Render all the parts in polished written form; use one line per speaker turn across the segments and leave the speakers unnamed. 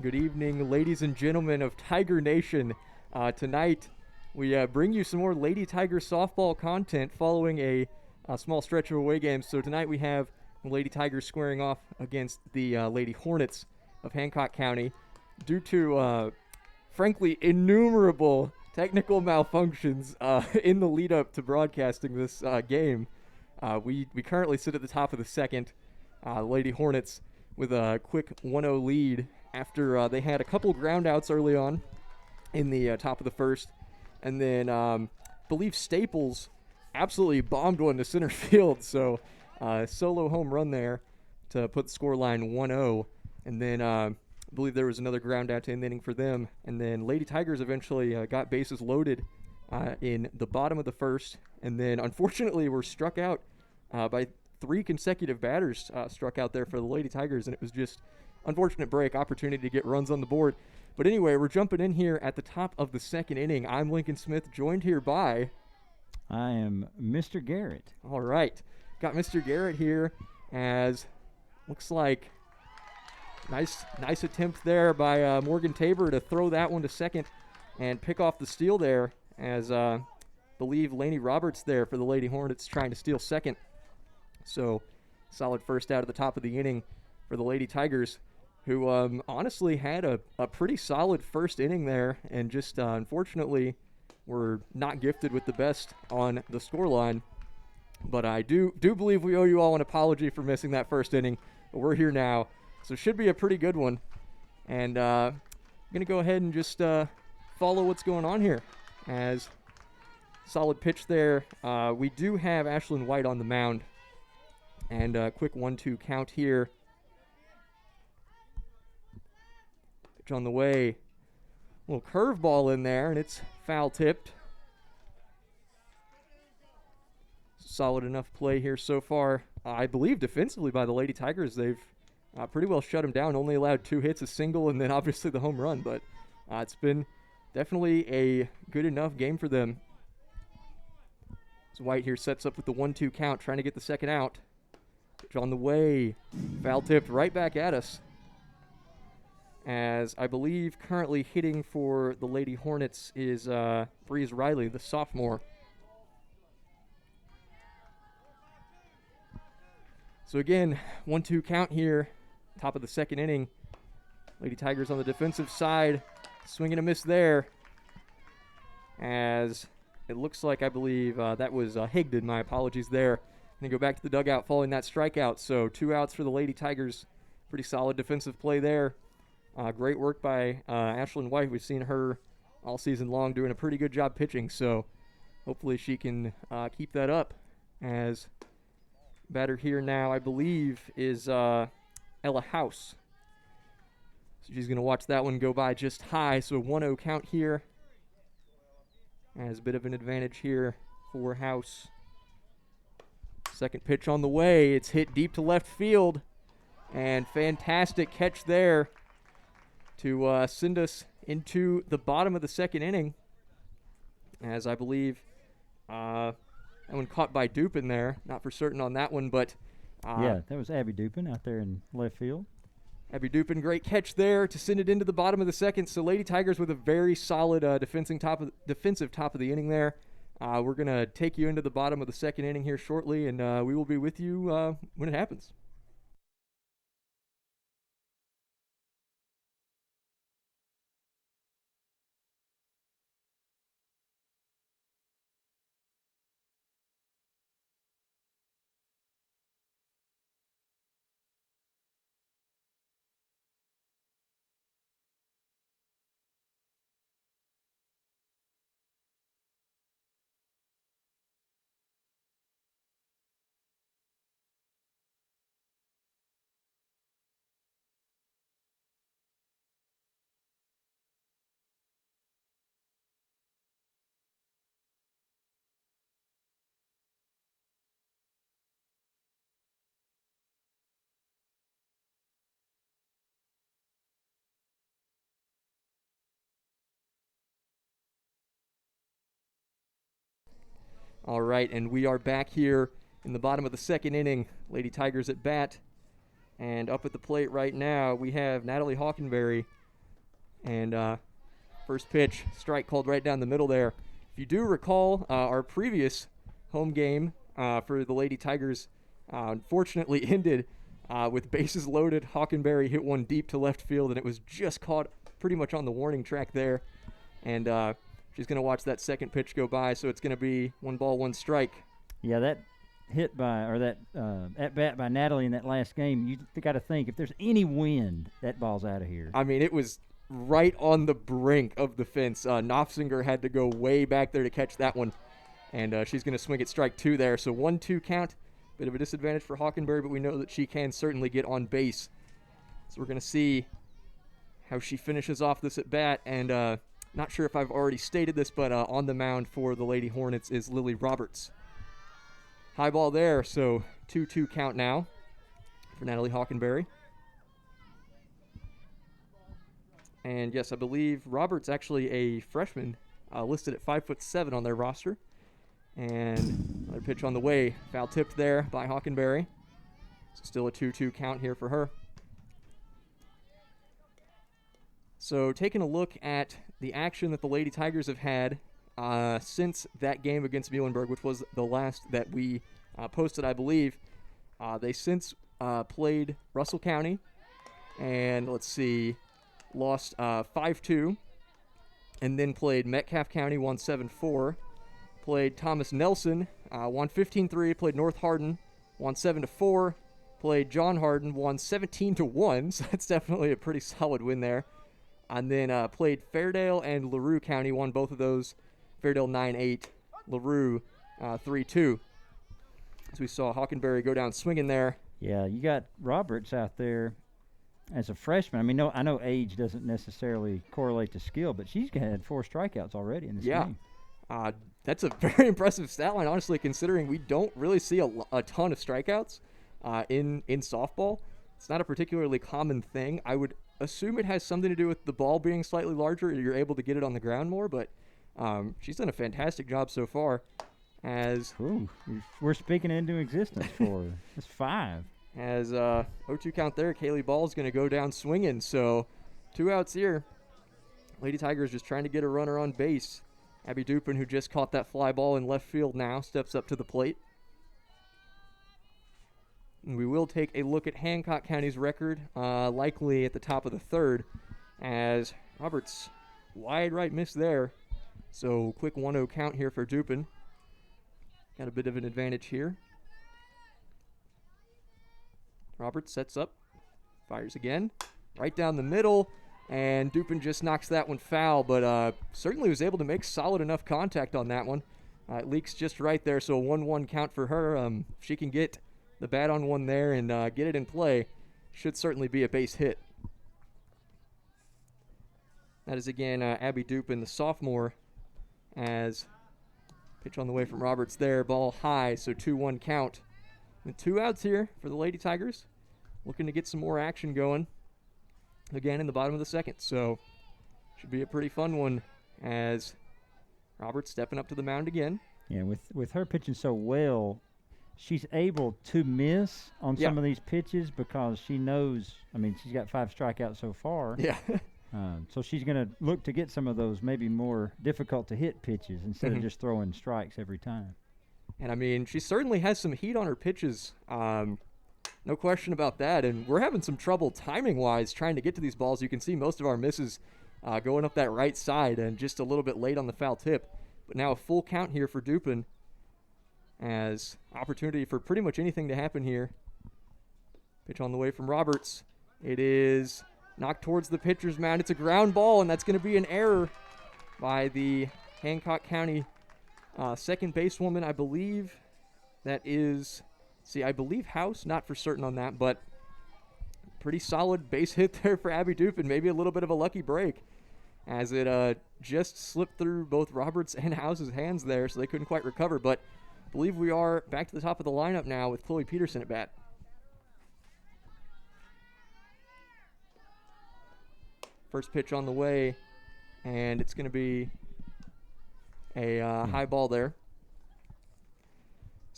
Good evening, ladies and gentlemen of Tiger Nation. Tonight, we bring you some more Lady Tiger softball content following a small stretch of away games. So tonight we have the Lady Tigers squaring off against the Lady Hornets of Hancock County. Due to, frankly, innumerable technical malfunctions in the lead up to broadcasting this game, we currently sit at the top of the second. Lady Hornets with a quick 1-0 lead after they had a couple ground outs early on in the top of the first. And then believe Staples absolutely bombed one to center field. So solo home run there to put the scoreline 1-0. And then I believe there was another ground out to end the inning for them. And then Lady Tigers eventually got bases loaded in the bottom of the first. And then unfortunately were struck out by three consecutive batters struck out there for the Lady Tigers, and it was just unfortunate break, opportunity to get runs on the board. But anyway, we're jumping in here at the top of the second inning. I'm Lincoln Smith, joined here by...
I am Mr. Garrett.
All right. Got Mr. Garrett here as looks like nice attempt there by Morgan Tabor to throw that one to second and pick off the steal there as believe Laney Roberts there for the Lady Hornets trying to steal second. So, solid first out at the top of the inning for the Lady Tigers, who honestly had a pretty solid first inning there and just unfortunately were not gifted with the best on the scoreline. But I do believe we owe you all an apology for missing that first inning. But we're here now, so it should be a pretty good one. And I'm going to go ahead and just follow what's going on here. As solid pitch there. We do have Ashlynn White on the mound. And a quick 1-2 count here. Pitch on the way. Little curveball in there, and it's foul tipped. Solid enough play here so far. I believe defensively by the Lady Tigers. They've pretty well shut them down. Only allowed 2 hits, a single, and then obviously the home run. But it's been definitely a good enough game for them. So White here sets up with the 1-2 count, trying to get the second out. Pitch on the way. Foul tipped right back at us. As I believe currently hitting for the Lady Hornets is Breeze Riley, the sophomore. So again, 1-2 count here. Top of the second inning. Lady Tigers on the defensive side. Swing and a miss there. As it looks like, I believe that was Higdon. My apologies there. And then go back to the dugout following that strikeout. So 2 outs for the Lady Tigers. Pretty solid defensive play there. Great work by Ashlynn White. We've seen her all season long doing a pretty good job pitching. So hopefully she can keep that up. As batter here now, I believe, is Ella House. So she's going to watch that one go by just high. So 1-0 count here. As a bit of an advantage here for House. Second pitch on the way. It's hit deep to left field. And fantastic catch there to send us into the bottom of the second inning. As I believe that one caught by Dupin there. Not for certain on that one, but...
yeah, that was Abby Dupin out there in left field.
Abby Dupin, great catch there to send it into the bottom of the second. So Lady Tigers with a very solid defensive top of the inning there. We're going to take you into the bottom of the second inning here shortly, and we will be with you when it happens. All right, and we are back here in the bottom of the second inning. Lady Tigers at bat. And up at the plate right now, we have Natalie Hawkenberry And first pitch, strike called right down the middle there. If you do recall, our previous home game for the Lady Tigers unfortunately ended with bases loaded. Hawkenberry hit one deep to left field, and it was just caught pretty much on the warning track there. And she's going to watch that second pitch go by, so it's going to be 1-1
Yeah, that hit by, or that at-bat by Natalie in that last game, you got to think, if there's any wind, that ball's out of here.
I mean, it was right on the brink of the fence. Knopfsinger had to go way back there to catch that one, and she's going to swing at strike 2 there. So 1-2 count. Bit of a disadvantage for Hawkenberry, but we know that she can certainly get on base. So we're going to see how she finishes off this at bat. And not sure if I've already stated this, but on the mound for the Lady Hornets is Lily Roberts. High ball there, so 2-2 count now for Natalie Hawkenberry. And yes, I believe Roberts actually a freshman, listed at 5'7" on their roster. And another pitch on the way, foul tipped there by Hawkenberry. So still a 2-2 count here for her. So taking a look at the action that the Lady Tigers have had since that game against Muhlenberg, which was the last that we posted, I believe. They since played Russell County, and let's see, lost 5-2, and then played Metcalfe County, won 7-4. Played Thomas Nelson, won 15-3. Played North Hardin, won 7-4. Played John Hardin, won 17-1. So that's definitely a pretty solid win there. And then played Fairdale and LaRue County, won both of those. Fairdale 9-8, LaRue 3-2. As we saw Hawkenberry go down swinging there.
Yeah, you got Roberts out there as a freshman. I mean, I know age doesn't necessarily correlate to skill, but she's had 4 strikeouts already in this game.
That's a very impressive stat line, honestly, considering we don't really see a ton of strikeouts in softball. It's not a particularly common thing. I would assume it has something to do with the ball being slightly larger. You're able to get it on the ground more, but she's done a fantastic job so far.
We're speaking into existence for her. That's 5.
As 0-2 count there, Kaylee Ball's going to go down swinging. So 2 outs here. Lady Tigers just trying to get a runner on base. Abby Dupin, who just caught that fly ball in left field now, steps up to the plate. And we will take a look at Hancock County's record, likely at the top of the 3rd, as Roberts wide right miss there. So quick 1-0 count here for Dupin. Got a bit of an advantage here. Roberts sets up, fires again, right down the middle. And Dupin just knocks that one foul, but certainly was able to make solid enough contact on that one. It leaks just right there, so a 1-1 count for her. If she can get the bat on one there and get it in play, should certainly be a base hit. That is, again, Abby Dupin, the sophomore, as pitch on the way from Roberts there. Ball high, so 2-1 count. And 2 outs here for the Lady Tigers. Looking to get some more action going. Again in the bottom of the 2nd, so should be a pretty fun one as Roberts stepping up to the mound again.
Yeah, with her pitching so well, she's able to miss on some of these pitches because she knows, I mean, she's got 5 strikeouts so far.
Yeah.
So she's going to look to get some of those maybe more difficult to hit pitches instead of just throwing strikes every time.
And I mean, she certainly has some heat on her pitches. No question about that, and we're having some trouble timing-wise trying to get to these balls. You can see most of our misses going up that right side and just a little bit late on the foul tip. But now a full count here for Dupin as opportunity for pretty much anything to happen here. Pitch on the way from Roberts. It is knocked towards the pitcher's mound. It's a ground ball, and that's going to be an error by the Hancock County second basewoman. I believe that is... I believe House, not for certain on that, but pretty solid base hit there for Abby Dupin. Maybe a little bit of a lucky break as it just slipped through both Roberts and House's hands there, so they couldn't quite recover. But I believe we are back to the top of the lineup now with Chloe Peterson at bat. First pitch on the way, and it's going to be a high ball there.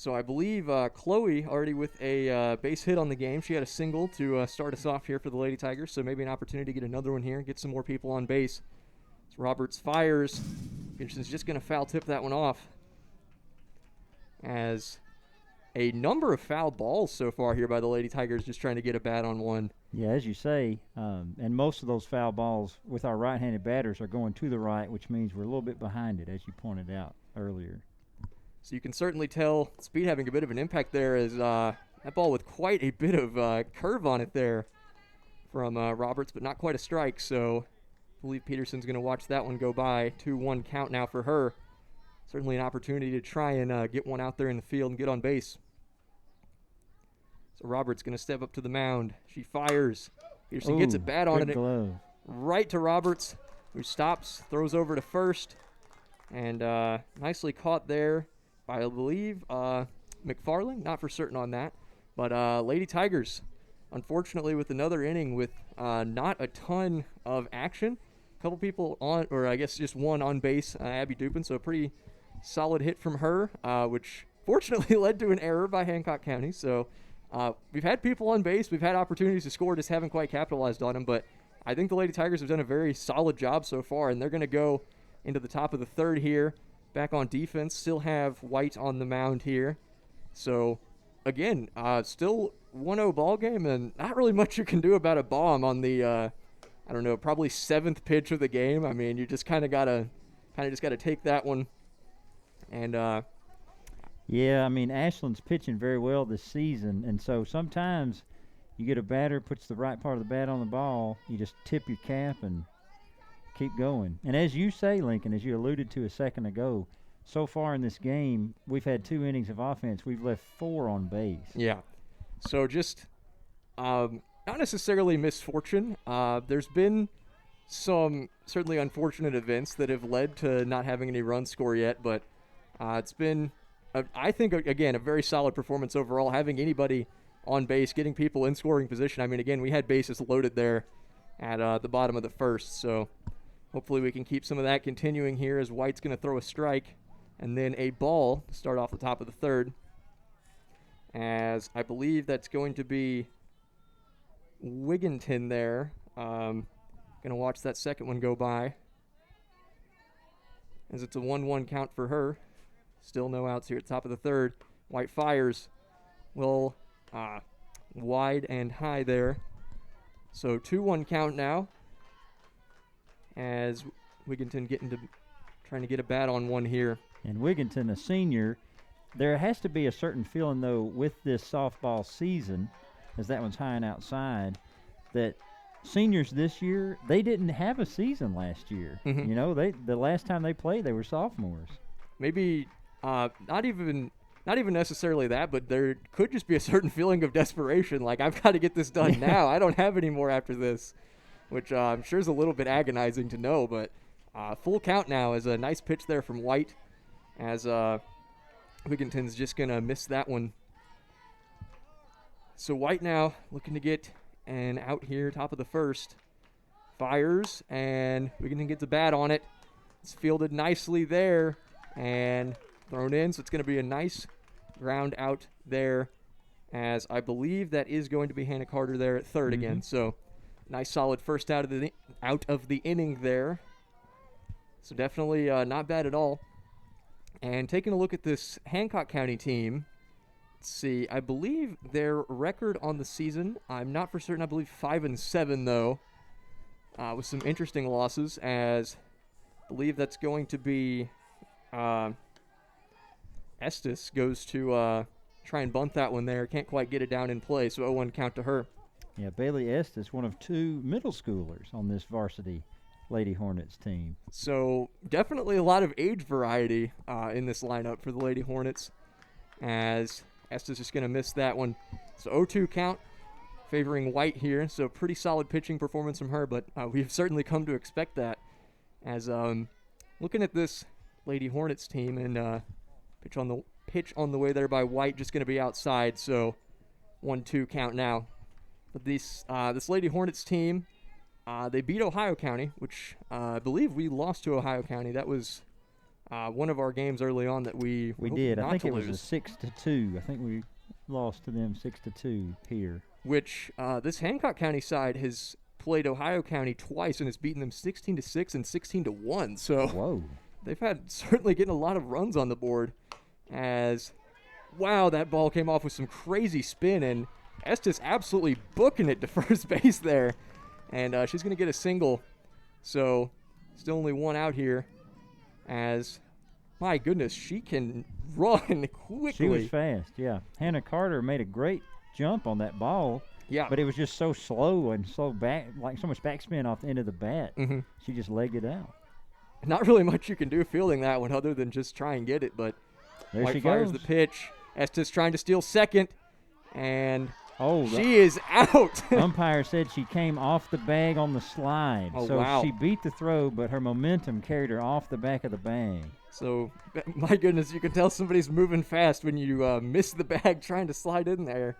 So I believe Chloe already with a base hit on the game. She had a single to start us off here for the Lady Tigers, so maybe an opportunity to get another one here, get some more people on base. As Roberts fires, Peterson's just going to foul tip that one off. As a number of foul balls so far here by the Lady Tigers, just trying to get a bat on one.
Yeah, as you say, and most of those foul balls with our right-handed batters are going to the right, which means we're a little bit behind it, as you pointed out earlier.
So you can certainly tell speed having a bit of an impact there, as that ball with quite a bit of curve on it there from Roberts, but not quite a strike. So I believe Peterson's going to watch that one go by. 2-1 count now for her. Certainly an opportunity to try and get one out there in the field and get on base. So Roberts going to step up to the mound. She fires. Peterson gets a bat on it.
Glove.
Right to Roberts, who stops, throws over to first, and nicely caught there by, I believe, McFarling. Not for certain on that. But Lady Tigers, unfortunately, with another inning with not a ton of action. A couple people on, or I guess just one on base, Abby Dupin, so a pretty solid hit from her, which fortunately led to an error by Hancock County. So we've had people on base, we've had opportunities to score, just haven't quite capitalized on them. But I think the Lady Tigers have done a very solid job so far, and they're going to go into the top of the third here. Back on defense, still have White on the mound here. So, again, still 1-0 ball game, and not really much you can do about a bomb on the, I don't know, probably 7th pitch of the game. I mean, you just kind of gotta take that one. And
yeah, I mean, Ashlynn's pitching very well this season, and so sometimes you get a batter, puts the right part of the bat on the ball, you just tip your cap and keep going. And as you say, Lincoln, as you alluded to a second ago, so far in this game, we've had 2 innings of offense. We've left 4 on base.
Yeah. So just not necessarily misfortune. There's been some certainly unfortunate events that have led to not having any runs score yet, but it's been, I think, again, a very solid performance overall, having anybody on base, getting people in scoring position. I mean, again, we had bases loaded there at the bottom of the first, so hopefully we can keep some of that continuing here as White's going to throw a strike and then a ball to start off the top of the third, as I believe that's going to be Wigginton there. Going to watch that second one go by, as it's a 1-1 count for her. Still no outs here at the top of the third. White fires. Well, wide and high there. So 2-1 count now, as Wigginton trying to get a bat on one here.
And Wigginton, a senior, there has to be a certain feeling, though, with this softball season, as that one's high and outside, that seniors this year, they didn't have a season last year.
Mm-hmm.
You know, the last time they played, they were sophomores.
Maybe not even necessarily that, but there could just be a certain feeling of desperation, like I've got to get this done now. I don't have any more after this, which I'm sure is a little bit agonizing to know, but full count now is a nice pitch there from White, as Wigginton's just going to miss that one. So White now looking to get an out here, top of the first. Fires, and Wigginton gets a bat on it. It's fielded nicely there and thrown in, so it's going to be a nice ground out there, as I believe that is going to be Hannah Carter there at third again. So nice solid first out of the inning there. So definitely not bad at all. And taking a look at this Hancock County team, let's see, I believe their record on the season, I'm not for certain, I believe 5-7 though, with some interesting losses, as I believe that's going to be Estes goes to try and bunt that one there. Can't quite get it down in play, so 0-1 count to her.
Yeah, Bailey Estes, one of 2 middle schoolers on this varsity Lady Hornets team.
So definitely a lot of age variety in this lineup for the Lady Hornets, as Estes is going to miss that one. So 0-2 count favoring White here, so pretty solid pitching performance from her, but we've certainly come to expect that, as looking at this Lady Hornets team, and pitch on the way there by White, just going to be outside, so 1-2 count now. But this Lady Hornets team, they beat Ohio County, which I believe we lost to Ohio County. That was one of our games early on that we
did.
Not
I think
to
it was a
lose.
6-2. I think we lost to them 6-2 here.
Which this Hancock County side has played Ohio County twice and has beaten them 16-6 and 16-1. So
Whoa.
they've had certainly getting a lot of runs on the board. As wow, that ball came off with some crazy spin, and Estes absolutely booking it to first base there, and she's gonna get a single. So still only one out here. As my goodness, she can run quickly.
She was fast, yeah. Hannah Carter made a great jump on that ball.
Yeah.
But it was just so slow and so back, like so much backspin off the end of the bat.
Mm-hmm.
She just legged it out.
Not really much you can do fielding that one other than just try and get it, but
There
White
she
fires
goes.
the pitch. Estes trying to steal second, and
Oh,
she is out.
umpire said she came off the bag on the slide.
Oh,
so
wow.
she beat the throw, but her momentum carried her off the back of the bag.
So, my goodness, you can tell somebody's moving fast when you miss the bag trying to slide in there.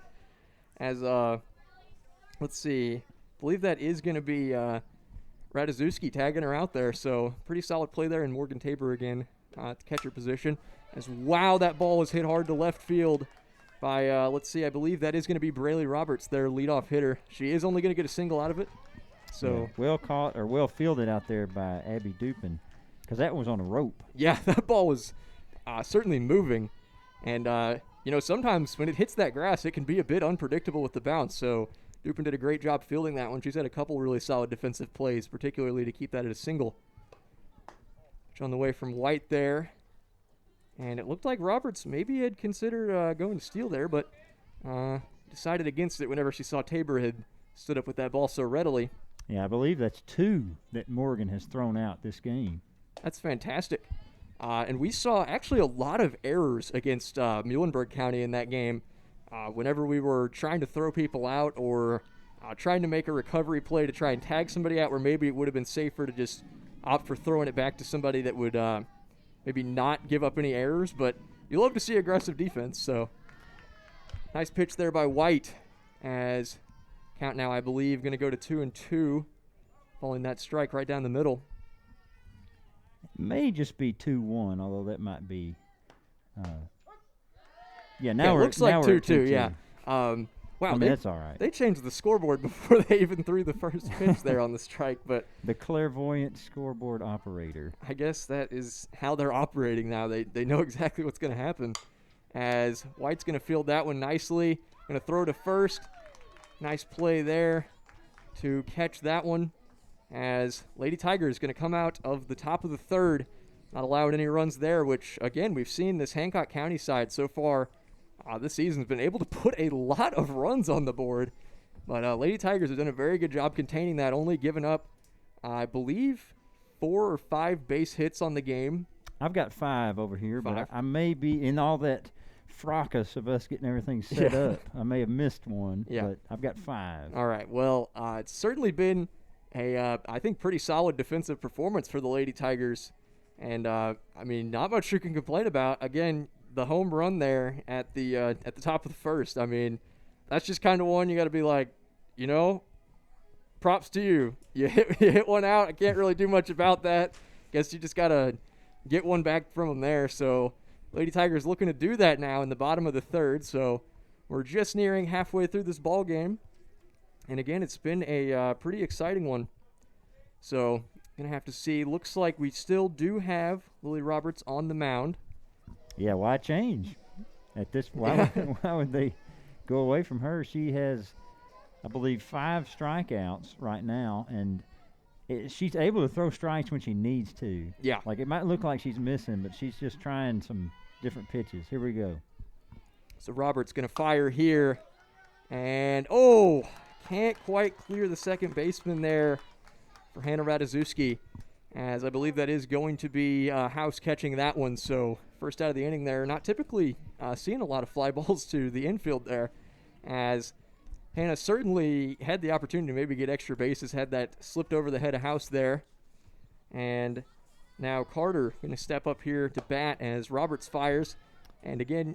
As, let's see, I believe that is going to be Ratajkowski tagging her out there. So, pretty solid play there, and Morgan Tabor again at catcher position. As, wow, that ball was hit hard to left field by, let's see, I believe that is going to be Braylee Roberts, their leadoff hitter. She is only going to get a single out of it. So,
Yeah, well caught or well fielded out there by Abby Dupin, because that was on a rope.
yeah, that ball was certainly moving. And, sometimes when it hits that grass, it can be a bit unpredictable with the bounce. So Dupin did a great job fielding that one. She's had a couple really solid defensive plays, particularly to keep that at a single. Which on the way from White there. And it looked like Roberts maybe had considered going to steal there, but decided against it whenever she saw Tabor had stood up with that ball so readily.
Yeah, I believe that's 2 that Morgan has thrown out this game.
That's fantastic. And we saw actually a lot of errors against Muhlenberg County in that game. Whenever we were trying to throw people out or trying to make a recovery play to try and tag somebody out, where maybe it would have been safer to just opt for throwing it back to somebody that would maybe not give up any errors. But you love to see aggressive defense. So nice pitch there by White, as count now, I believe, going to go to 2-2, following that strike right down the middle.
It may just be 2-1, although that might be. Now
it looks like 2-2. Yeah. Wow.
I mean, that's all right.
They changed the scoreboard before they even threw the first pitch there on the strike, but
The clairvoyant scoreboard operator.
I guess that is how they're operating now. They know exactly what's going to happen. As White's going to field that one nicely, going to throw to first. Nice play there to catch that one. As Lady Tiger is going to come out of the top of the third, not allowing any runs there, which, again, we've seen this Hancock County side so far this season's been able to put a lot of runs on the board. But Lady Tigers have done a very good job containing that, only giving up, I believe, 4 or 5 base hits on the game.
I've got 5 over here,
5.
but I may be in all that fracas of us getting everything set up. I may have missed one, but I've got 5.
All right. Well, it's certainly been a, I think, pretty solid defensive performance for the Lady Tigers. And, I mean, not much you can complain about. Again, the home run there at the top of the first. I mean, that's just kind of one you got to be like, props to you. You hit one out. I can't really do much about that. Guess you just got to get one back from them there. So Lady Tigers looking to do that now in the bottom of the third. So we're just nearing halfway through this ball game. And again, it's been a pretty exciting one. So going to have to see. Looks like we still do have Lily Roberts on the mound.
Yeah, why change? At this, why would they go away from her? She has, I believe, 5 strikeouts right now, and she's able to throw strikes when she needs to.
Yeah.
Like, it might look like she's missing, but she's just trying some different pitches. Here we go.
So Roberts going to fire here, and can't quite clear the second baseman there for Hannah Ratajkowski, as I believe that is going to be House catching that one. So first out of the inning there. Not typically seeing a lot of fly balls to the infield there, as Hannah certainly had the opportunity to maybe get extra bases, had that slipped over the head of House there. And now Carter going to step up here to bat as Roberts fires. And again,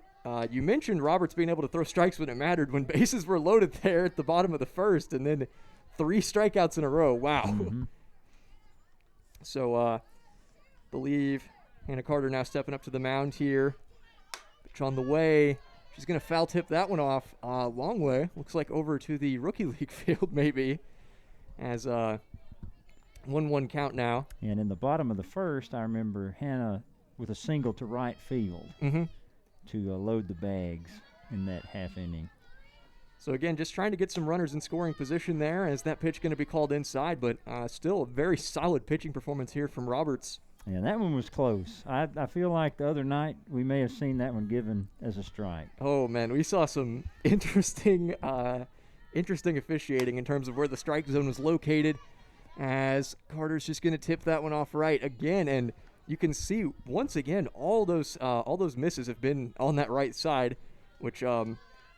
you mentioned Roberts being able to throw strikes when it mattered, when bases were loaded there at the bottom of the first, and then 3 strikeouts in a row. Wow.
Mm-hmm.
So, believe Hannah Carter now stepping up to the mound here. Pitch on the way. She's going to foul tip that one off a long way. Looks like over to the rookie league field maybe. As 1-1 count now.
And in the bottom of the first, I remember Hannah with a single to right field to load the bags in that half inning.
So again, just trying to get some runners in scoring position there. As that pitch going to be called inside, but still a very solid pitching performance here from Roberts.
Yeah, that one was close. I feel like the other night we may have seen that one given as a strike.
Oh, man, we saw some interesting officiating in terms of where the strike zone was located, as Carter's just going to tip that one off right again. And you can see, once again, all those misses have been on that right side, which, I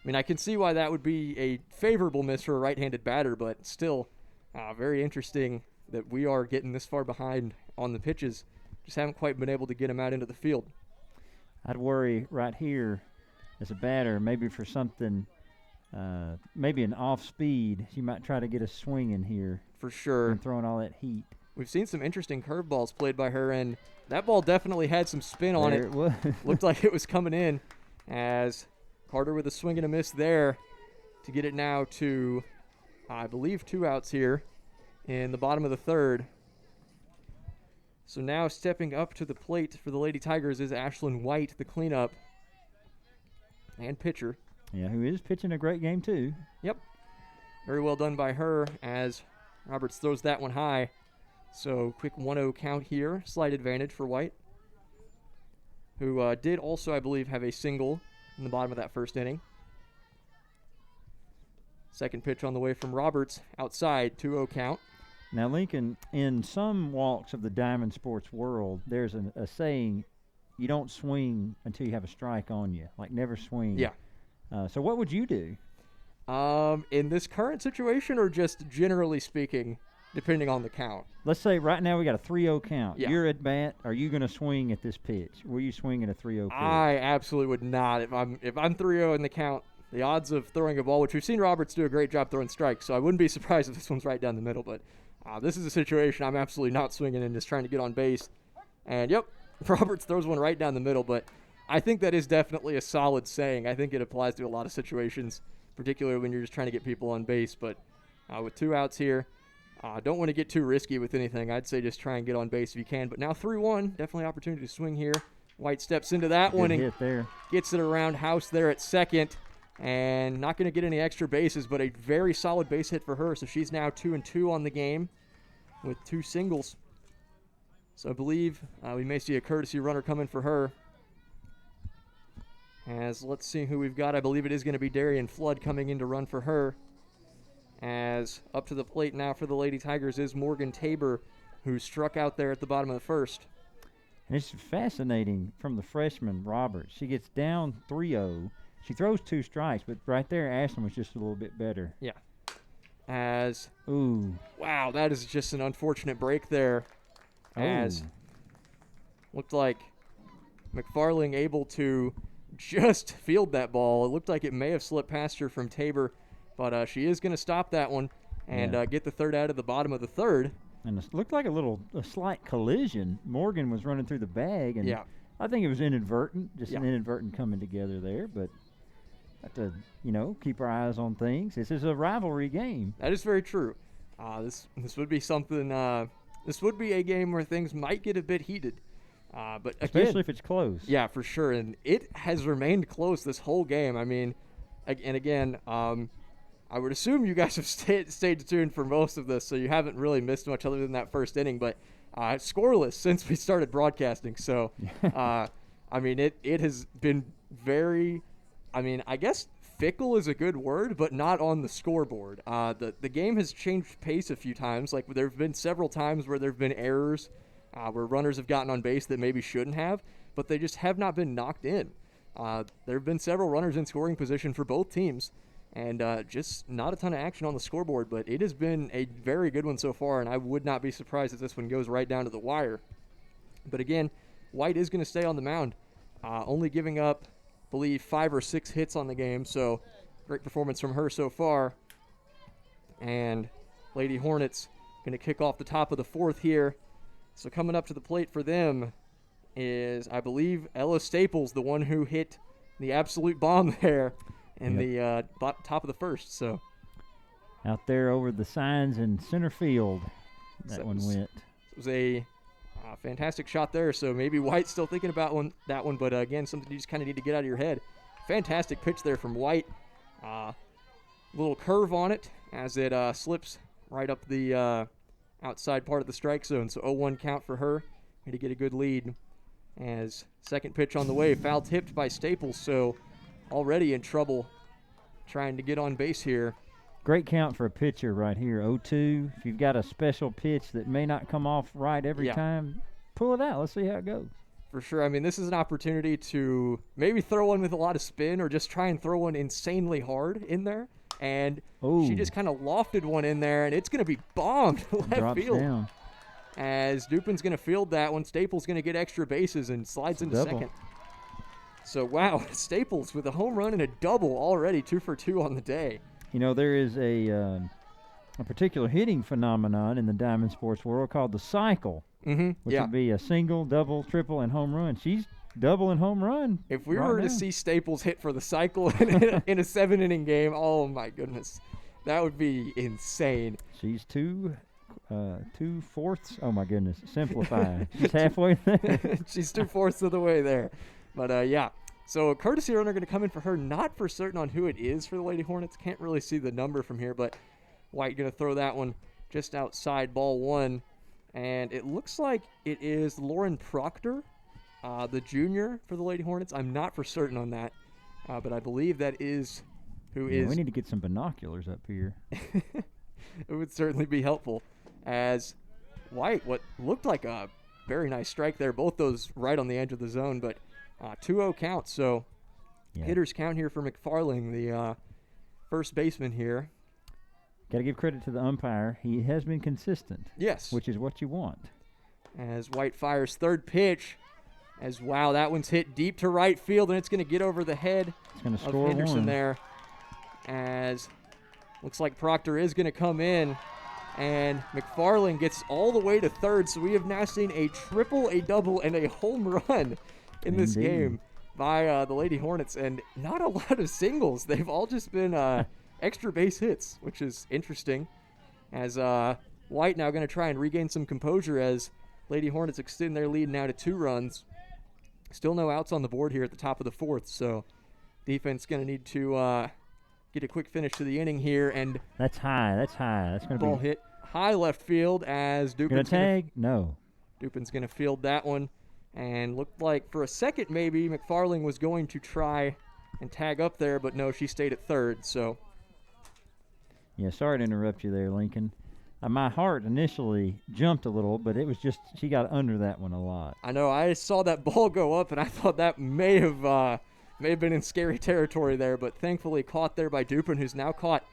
mean, I can see why that would be a favorable miss for a right-handed batter, but still very interesting that we are getting this far behind on the pitches. Just haven't quite been able to get him out into the field.
I'd worry right here as a batter, maybe for something, maybe an off speed. You might try to get a swing in here.
For sure.
And throwing all that heat.
We've seen some interesting curveballs played by her, and that ball definitely had some spin on it. Looked like it was coming in, as Carter with a swing and a miss there to get it now to, I believe, 2 outs here in the bottom of the third. So now stepping up to the plate for the Lady Tigers is Ashlynn White, the cleanup and pitcher.
Yeah, who is pitching a great game too.
Yep. Very well done by her as Roberts throws that one high. So quick 1-0 count here. Slight advantage for White, who did also, I believe, have a single in the bottom of that first inning. Second pitch on the way from Roberts outside, 2-0 count.
Now, Lincoln, in some walks of the diamond sports world, there's a saying, you don't swing until you have a strike on you. Like, never swing.
Yeah.
So what would you do?
In this current situation, or just generally speaking, depending on the count?
Let's say right now we got a 3-0 count.
Yeah.
You're at bat. Are you going to swing at this pitch? Were you swinging a 3-0 pitch?
I absolutely would not. If I'm 3-0 in the count, the odds of throwing a ball, which we've seen Roberts do a great job throwing strikes, so I wouldn't be surprised if this one's right down the middle, but this is a situation I'm absolutely not swinging and just trying to get on base. And, yep, Roberts throws one right down the middle, but I think that is definitely a solid saying. I think it applies to a lot of situations, particularly when you're just trying to get people on base. But with 2 outs here, don't want to get too risky with anything. I'd say just try and get on base if you can. But now 3-1, definitely opportunity to swing here. White steps into that one and gets it around house there at second. And not going to get any extra bases, but a very solid base hit for her. So she's now 2-2 on the game with 2 singles. So I believe we may see a courtesy runner coming for her. As let's see who we've got. I believe it is going to be Darian Flood coming in to run for her. As up to the plate now for the Lady Tigers is Morgan Tabor, who struck out there at the bottom of the first.
And it's fascinating from the freshman, Roberts. She gets down 3-0. She throws 2 strikes, but right there, Ashlynn was just a little bit better.
Yeah. As,
ooh,
wow, that is just an unfortunate break there. As looked like McFarling able to just field that ball. It looked like it may have slipped past her from Tabor, but she is going to stop that one and get the third out of the bottom of the third.
And it looked like a slight collision. Morgan was running through the bag, and I think it was inadvertent, just an inadvertent coming together there, but have to, keep our eyes on things. This is a rivalry game.
That is very true. This would be something. This would be a game where things might get a bit heated, but
especially if it's close.
Yeah, for sure. And it has remained close this whole game. I mean, and again, I would assume you guys have stayed tuned for most of this, so you haven't really missed much other than that first inning. But scoreless since we started broadcasting. So, I mean, it has been very. I mean, I guess fickle is a good word, but not on the scoreboard. The game has changed pace a few times. Like, there have been several times where there have been errors where runners have gotten on base that maybe shouldn't have, but they just have not been knocked in. There have been several runners in scoring position for both teams, and just not a ton of action on the scoreboard, but it has been a very good one so far, and I would not be surprised if this one goes right down to the wire. But again, White is going to stay on the mound, only giving up, I believe, 5 or 6 hits on the game, so great performance from her so far. And Lady Hornets going to kick off the top of the fourth here. So coming up to the plate for them is, I believe, Ella Staples, the one who hit the absolute bomb there in the top of the first. So
out there over the signs in center field, that one went.
It was a fantastic shot there. So maybe White's still thinking about that one, but again, something you just kind of need to get out of your head. Fantastic pitch there from White. Little curve on it as it slips right up the outside part of the strike zone. So 0-1 count for her. Way to get a good lead. As second pitch on the way, foul tipped by Staples, so already in trouble trying to get on base here.
Great count for a pitcher right here, 0-2. If you've got a special pitch that may not come off right every time, pull it out. Let's see how it goes.
For sure. I mean, this is an opportunity to maybe throw one with a lot of spin or just try and throw one insanely hard in there. And she just kind of lofted one in there, and it's going to be bombed left field.
Down.
As Dupin's going to field that one. Staples going to get extra bases and slides into second. So, wow, Staples with a home run and a double already, 2 for 2 on the day.
You know, there is a particular hitting phenomenon in the diamond sports world called the cycle, which would be a single, double, triple, and home run. She's double and home run.
If we were to see Staples hit for the cycle in a 7-inning game, oh, my goodness, that would be insane.
She's 2/4. Oh my goodness! Simplify. She's halfway there.
She's 2/4 of the way there. But yeah. So a courtesy runner going to come in for her. Not for certain on who it is for the Lady Hornets. Can't really see the number from here, but White going to throw that one just outside ball 1, and it looks like it is Lauren Proctor, the junior for the Lady Hornets. I'm not for certain on that, but I believe that is who is.
We need to get some binoculars up here.
It would certainly be helpful. As White, what looked like a very nice strike there, both those right on the edge of the zone, but 2-0 count. So hitters count here for McFarling, the first baseman here.
Got to give credit to the umpire. He has been consistent.
Yes.
Which is what you want.
As White fires third pitch. Wow, that one's hit deep to right field, and it's going to get over the head of Peterson there. As looks like Proctor is going to come in. And McFarling gets all the way to third, so we have now seen a triple, a double, and a home run in this game by the Lady Hornets, and not a lot of singles. They've all just been extra base hits, which is interesting. As White now going to try and regain some composure as Lady Hornets extend their lead now to 2 runs. Still no outs on the board here at the top of the 4th, so defense going to need to get a quick finish to the inning here. And
that's high. That's going to be
ball hit high left field as Dupin's
going to tag.
Dupin's going to field that one, and looked like for a second maybe McFarling was going to try and tag up there, but no, she stayed at third. So
yeah, sorry to interrupt you there, Lincoln. My heart initially jumped a little, but it was just she got under that one a lot.
I know. I saw that ball go up, and I thought that may have been in scary territory there, but thankfully caught there by Dupin, who's now caught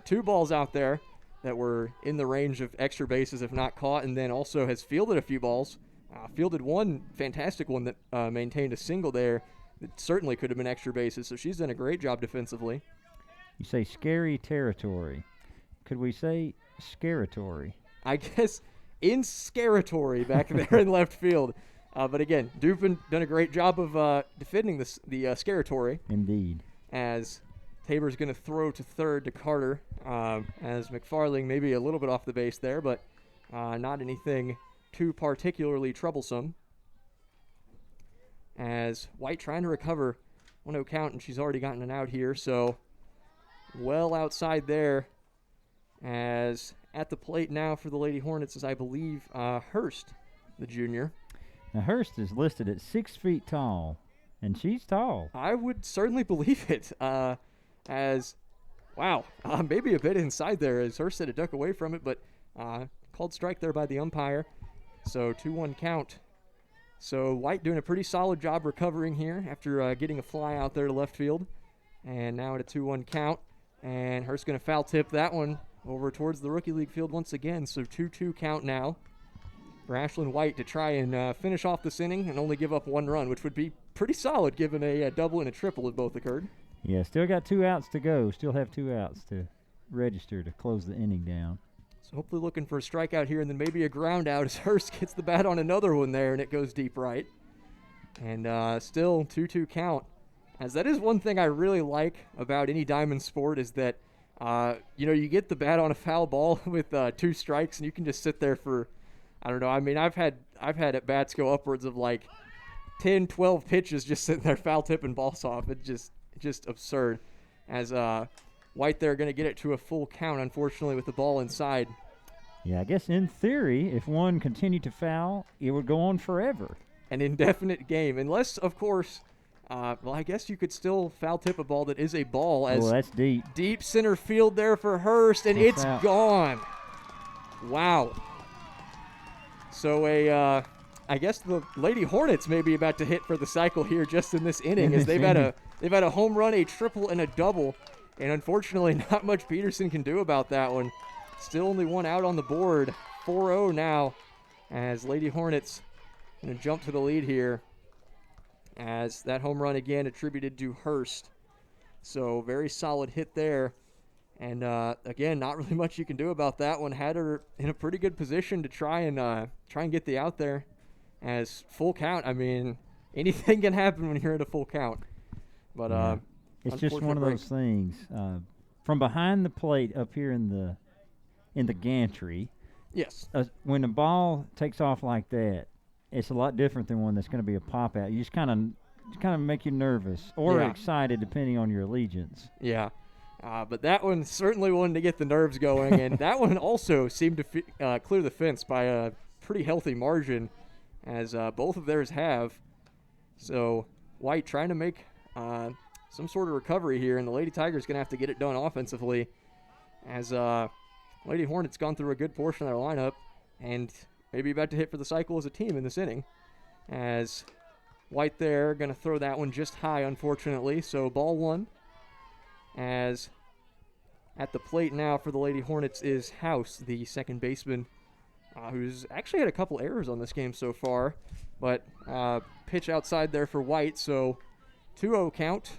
2 balls out there that were in the range of extra bases if not caught, and then also has fielded a few balls. Fielded one fantastic one that maintained a single there that certainly could have been extra bases, so she's done a great job defensively.
You say scary territory. Could we say scaratory?
I guess in scaratory back there in left field. But again, Dupin done a great job of defending the scaratory.
Indeed.
As Tabor's going to throw to third to Carter, as McFarling maybe a little bit off the base there, but not anything too particularly troublesome. As White trying to recover 1-0 count, and she's already gotten an out here, so well outside there. As at the plate now for the Lady Hornets is, I believe, Hurst, the junior.
Now, Hurst is listed at 6 feet tall, and she's tall.
I would certainly believe it. Maybe a bit inside there as Hurst had a duck away from it, but called strike there by the umpire. So 2-1 count. So White doing a pretty solid job recovering here after getting a fly out there to left field. And now at a 2-1 count. And Hurst going to foul tip that one over towards the Rookie League field once again. So 2-2 count now for Ashlynn White to try and finish off this inning and only give up 1 run, which would be pretty solid given a double and a triple had both occurred.
Yeah, still got 2 outs to go. Still have 2 outs to register to close the inning down.
So hopefully looking for a strikeout here and then maybe a ground out as Hurst gets the bat on another one there and it goes deep right. And still 2-2 count. As that is one thing I really like about any diamond sport is that, you get the bat on a foul ball with 2 strikes, and you can just sit there for, I don't know. I mean, I've had at bats go upwards of like 10, 12 pitches just sitting there foul tipping balls off. It's just absurd. As White there going to get it to a full count, unfortunately, with the ball inside.
Yeah, I guess in theory, if one continued to foul, it would go on forever.
An indefinite game, unless, of course, I guess you could still foul tip a ball that is a ball. As
that's deep.
Deep center field there for Hurst, and it's
out.
Gone. Wow. So I guess the Lady Hornets may be about to hit for the cycle here just in this inning, as they've had a home run, a triple, and a double, and unfortunately not much Peterson can do about that one. Still only one out on the board. 4-0 now, as Lady Hornets going to jump to the lead here, as that home run again attributed to Hurst. So very solid hit there. And again, not really much you can do about that one. Had her in a pretty good position to try and get the out there. As full count, I mean, anything can happen when you're at a full count. But
it's just one of those things. From behind the plate up here in the gantry.
Yes.
When the ball takes off like that, it's a lot different than one that's going to be a pop out. You just kind of make you nervous or excited, depending on your allegiance.
Yeah. But that one certainly wanted to get the nerves going, and that one also seemed to clear the fence by a pretty healthy margin, as both of theirs have. So White trying to make some sort of recovery here, and the Lady Tigers going to have to get it done offensively, as Lady Hornets gone through a good portion of their lineup and maybe about to hit for the cycle as a team in this inning, as White there going to throw that one just high, unfortunately. So ball 1. As at the plate now for the Lady Hornets is House, the second baseman, who's actually had a couple errors on this game so far. But pitch outside there for White, so 2-0 count.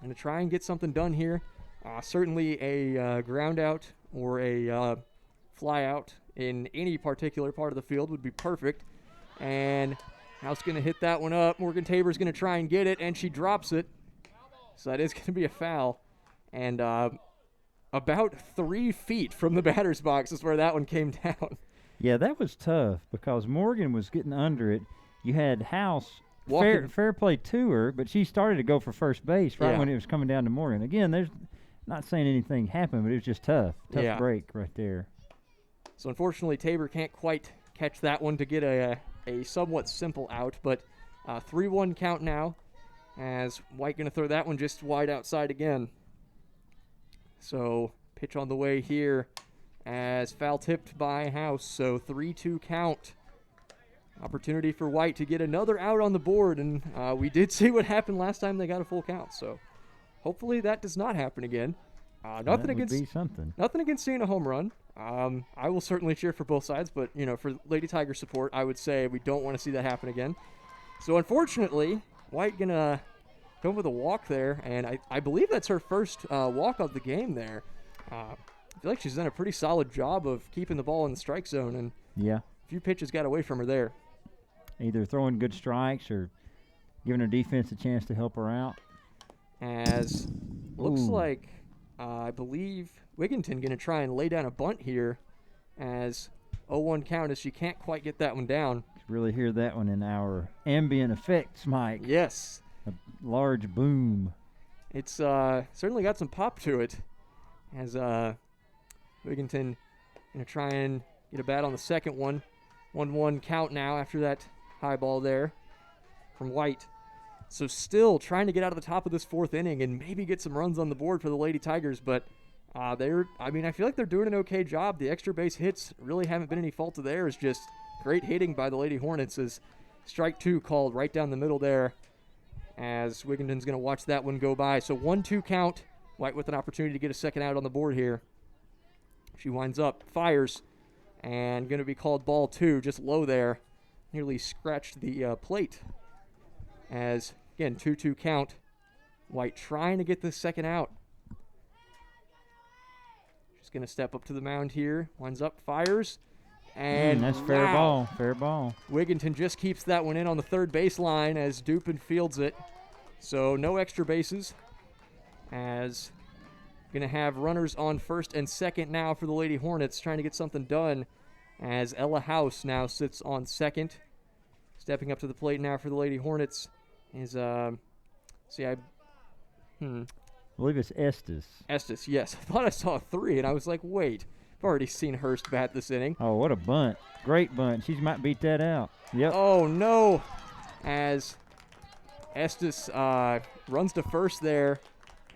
Going to try and get something done here. Certainly a ground out or a fly out in any particular part of the field would be perfect. And House going to hit that one up. Morgan Tabor's going to try and get it, and she drops it. So that is going to be a foul. And about 3 feet from the batter's box is where that one came down.
Yeah, that was tough because Morgan was getting under it. You had House fair play to her, but she started to go for first base when it was coming down to Morgan. Again, there's not saying anything happened, but it was just tough. Tough break right there.
So unfortunately, Tabor can't quite catch that one to get a somewhat simple out, but 3-1 count now, as White going to throw that one just wide outside again. So pitch on the way here as foul tipped by House. So 3-2 count. Opportunity for White to get another out on the board, and we did see what happened last time they got a full count. So hopefully that does not happen again. Nothing against seeing a home run. I will certainly cheer for both sides, but for Lady Tiger support, I would say we don't want to see that happen again. So unfortunately, White gonna come with a walk there, and I believe that's her first walk of the game there. I feel like she's done a pretty solid job of keeping the ball in the strike zone, and a few pitches got away from her there.
Either throwing good strikes or giving her defense a chance to help her out.
As looks like I believe Wigginton going to try and lay down a bunt here, as 0-1 count, as she can't quite get that one down.
Really hear that one in our ambient effects, Mike.
Yes.
A large boom.
It's certainly got some pop to it, as Wigginton going to try and get a bat on the second one. 1-1 count now after that high ball there from White. So still trying to get out of the top of this fourth inning and maybe get some runs on the board for the Lady Tigers, but I feel like they're doing an okay job. The extra base hits really haven't been any fault of theirs. Just great hitting by the Lady Hornets, as strike 2 called right down the middle there, as Wigginton's going to watch that one go by. So 1-2 count. White with an opportunity to get a second out on the board here. She winds up, fires, and going to be called ball 2, just low there. Nearly scratched the plate. As, again, 2-2 count. White trying to get the second out. She's going to step up to the mound here. Winds up, fires, And
that's fair
wow.
ball. Fair ball.
Wigginton just keeps that one in on the third baseline as Dupin fields it. So no extra bases. As going to have runners on first and second now for the Lady Hornets, trying to get something done. As Ella House now sits on second. Stepping up to the plate now for the Lady Hornets is, I
believe it's Estes.
Estes, yes. I thought I saw a 3, and I was like, wait. I've already seen Hurst bat this inning.
Oh, what a bunt. Great bunt. She might beat that out. Yep.
Oh, no. As Estes runs to first there,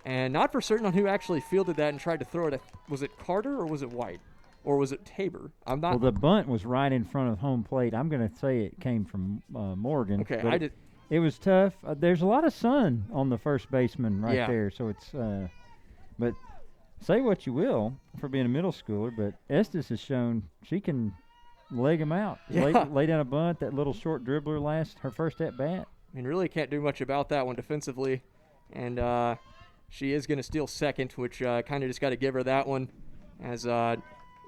and not for certain on who actually fielded that and tried to throw it. Was it Carter or was it White? Or was it Tabor? I'm not.
Well, the bunt was right in front of home plate. I'm going to say it came from Morgan.
Okay,
it was tough. There's a lot of sun on the first baseman right there, so it's. But say what you will for being a middle schooler, but Estes has shown she can leg him out.
Yeah.
Lay down a bunt. That little short dribbler her first at bat.
I mean, really can't do much about that one defensively, and she is going to steal second, which kind of just got to give her that one, as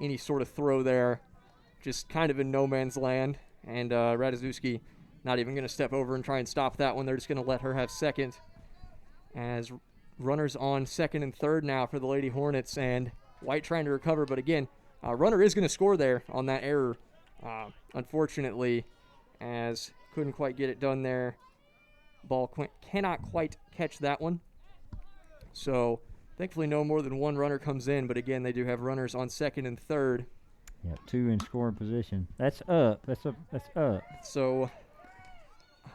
any sort of throw there, just kind of in no man's land, and Ratajkowski not even going to step over and try and stop that one. They're just going to let her have second, as runners on second and third now for the Lady Hornets, and White trying to recover, but again, runner is going to score there on that error, unfortunately, as couldn't quite get it done there. Ball cannot quite catch that one. So thankfully no more than one runner comes in, but again, they do have runners on second and third.
Yeah, 2 in scoring position. That's up. That's up.
So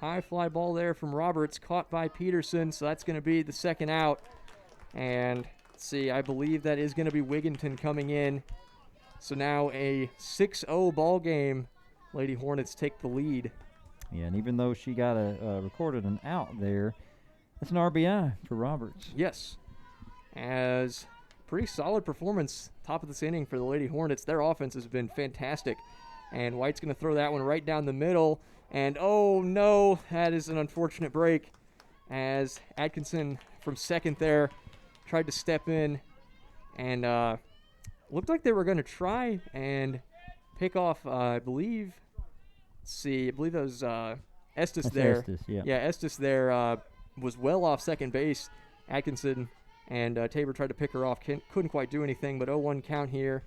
high fly ball there from Roberts, caught by Peterson, so that's going to be the second out. And let's see, I believe that is going to be Wigginton coming in. So now a 6-0 ball game. Lady Hornets take the lead.
Yeah, and even though she got recorded an out there, that's an RBI for Roberts.
Yes, as pretty solid performance top of this inning for the Lady Hornets. Their offense has been fantastic, and White's going to throw that one right down the middle, and oh no, that is an unfortunate break, as Atkinson from second there tried to step in, and looked like they were going to try and pick off, I believe that was Estes
That's
there.
Estes, yeah.
Yeah, Estes there was well off second base. Atkinson and Tabor tried to pick her off. Couldn't quite do anything, but 0-1 count here.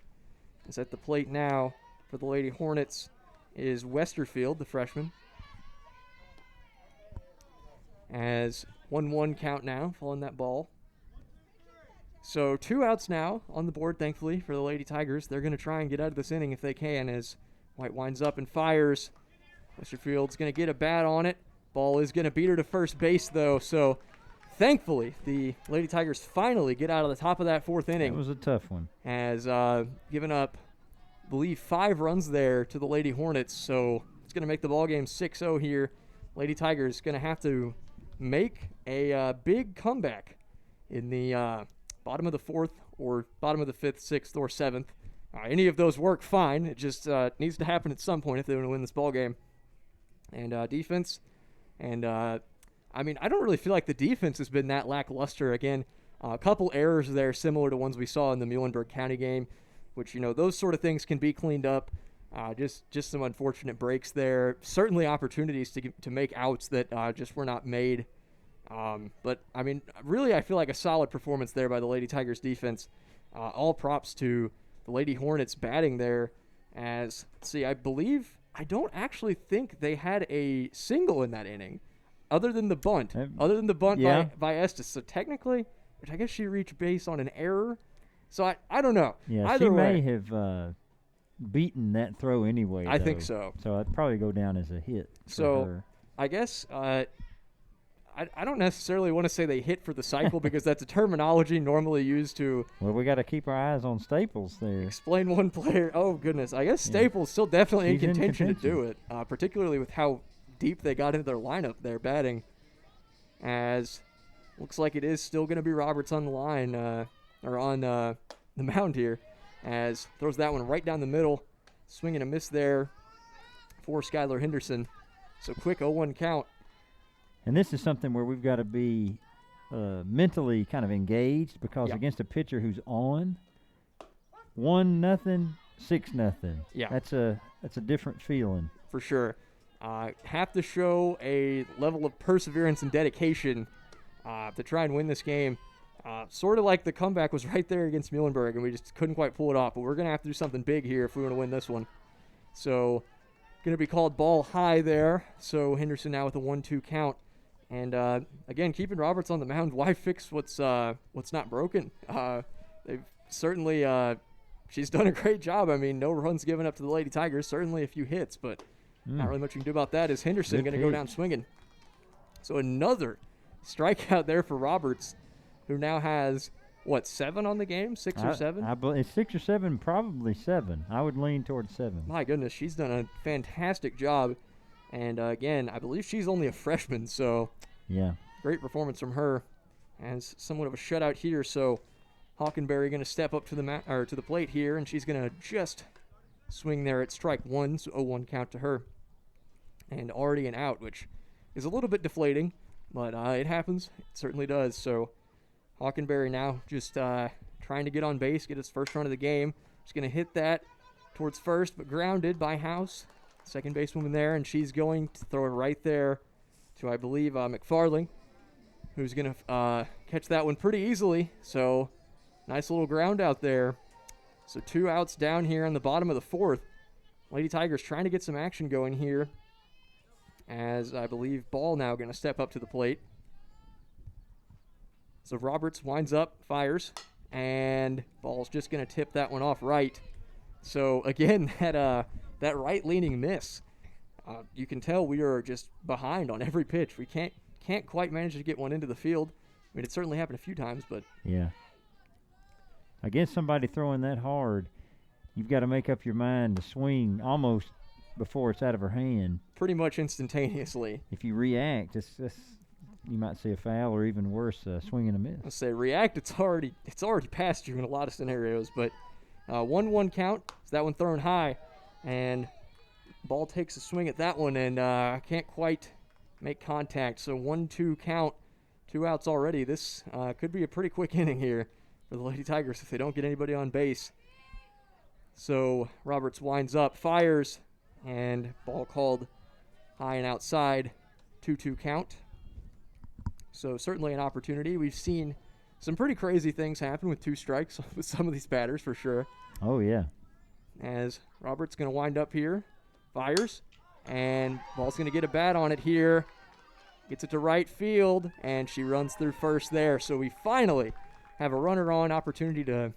Is at the plate now for the Lady Hornets is Westerfield, the freshman. As 1-1 count now, following that ball. So 2 outs now on the board, thankfully, for the Lady Tigers. They're going to try and get out of this inning if they can, as White winds up and fires. Westerfield's going to get a bat on it. Ball is going to beat her to first base, though, so thankfully the Lady Tigers finally get out of the top of that 4th inning.
It was a tough one.
Has given up, I believe, 5 runs there to the Lady Hornets, so it's going to make the ballgame 6-0 here. Lady Tigers going to have to make a big comeback in the bottom of the 4th or bottom of the 5th, 6th, or 7th. Any of those work fine. It just needs to happen at some point if they want to win this ballgame. And defense, and I don't really feel like the defense has been that lackluster. Again, a couple errors there similar to ones we saw in the Muhlenberg County game, which, those sort of things can be cleaned up. Just some unfortunate breaks there. Certainly opportunities to make outs that just were not made. But, really I feel like a solid performance there by the Lady Tigers defense. All props to the Lady Hornets batting there. As, let's see, I don't actually think they had a single in that inning, other than the bunt. By Estes. So technically, which I guess she reached base on an error. So I don't know.
Yeah,
Either
she
way,
may have beaten that throw anyway.
I think so.
So I'd probably go down as a hit.
So
her.
I guess I don't necessarily want to say they hit for the cycle because that's a terminology normally used to.
Well, we got to keep our eyes on Staples there.
Explain one player. Oh, goodness. I guess Staples still definitely in
She's in
contention to
contention.
do it, particularly with how deep they got into their lineup there batting. As looks like it is still going to be Roberts on the line, or on the mound here, as throws that one right down the middle. Swing and a miss there for Skylar Henderson. So quick 0-1 count.
And this is something where we've got to be mentally kind of engaged because
Yep.
against a pitcher who's on 1-0, 6-0.
Yeah.
That's a different feeling.
For sure. Have to show a level of perseverance and dedication to try and win this game. Sort of like the comeback was right there against Muhlenberg, and we just couldn't quite pull it off. But we're going to have to do something big here if we want to win this one. So, going to be called ball high there. So, Henderson now with a 1-2 count. And, again, keeping Roberts on the mound. Why fix what's not broken? They've certainly she's done a great job. I mean, no runs given up to the Lady Tigers. Certainly a few hits, but not really much you can do about that. Is Henderson going to go down swinging? So another strikeout there for Roberts, who now has, 7 on the game? 6 or 7?
It's 6 or 7, probably 7. I would lean towards 7.
My goodness, she's done a fantastic job. And, again, I believe she's only a freshman, so
yeah,
great performance from her. As somewhat of a shutout here, so Hawkenberry going to step up to the plate here, and she's going to just swing there at strike 1, so 0-1 count to her. And already an out, which is a little bit deflating, but it happens. It certainly does. So Hawkenberry now just trying to get on base, get his first run of the game. She's going to hit that towards first, but grounded by House, second basewoman there, and she's going to throw it right there to, I believe, McFarling, who's going to catch that one pretty easily. So nice little ground out there. So 2 outs down here in the bottom of the 4th. Lady Tigers trying to get some action going here, as I believe Ball now going to step up to the plate. So Roberts winds up, fires, and Ball's just going to tip that one off right. So again, that right-leaning miss. You can tell we are just behind on every pitch. We can't quite manage to get one into the field. I mean, it certainly happened a few times, but
yeah. Against somebody throwing that hard, you've got to make up your mind to swing almost before it's out of her hand.
Pretty much instantaneously.
If you react, you might see a foul or even worse, swing and a miss.
Let's say react. It's already past you in a lot of scenarios. But 1-1 count. So that one thrown high, and Ball takes a swing at that one and can't quite make contact. So 1-2 count, 2 outs already. This could be a pretty quick inning here for the Lady Tigers if they don't get anybody on base. So Roberts winds up, fires, and ball called high and outside, 2-2 count. So certainly an opportunity. We've seen some pretty crazy things happen with 2 strikes with some of these batters for sure.
Oh, yeah.
As Roberts going to wind up here, fires, and ball's going to get a bat on it here. Gets it to right field, and she runs through first there. So we finally have a runner-on opportunity to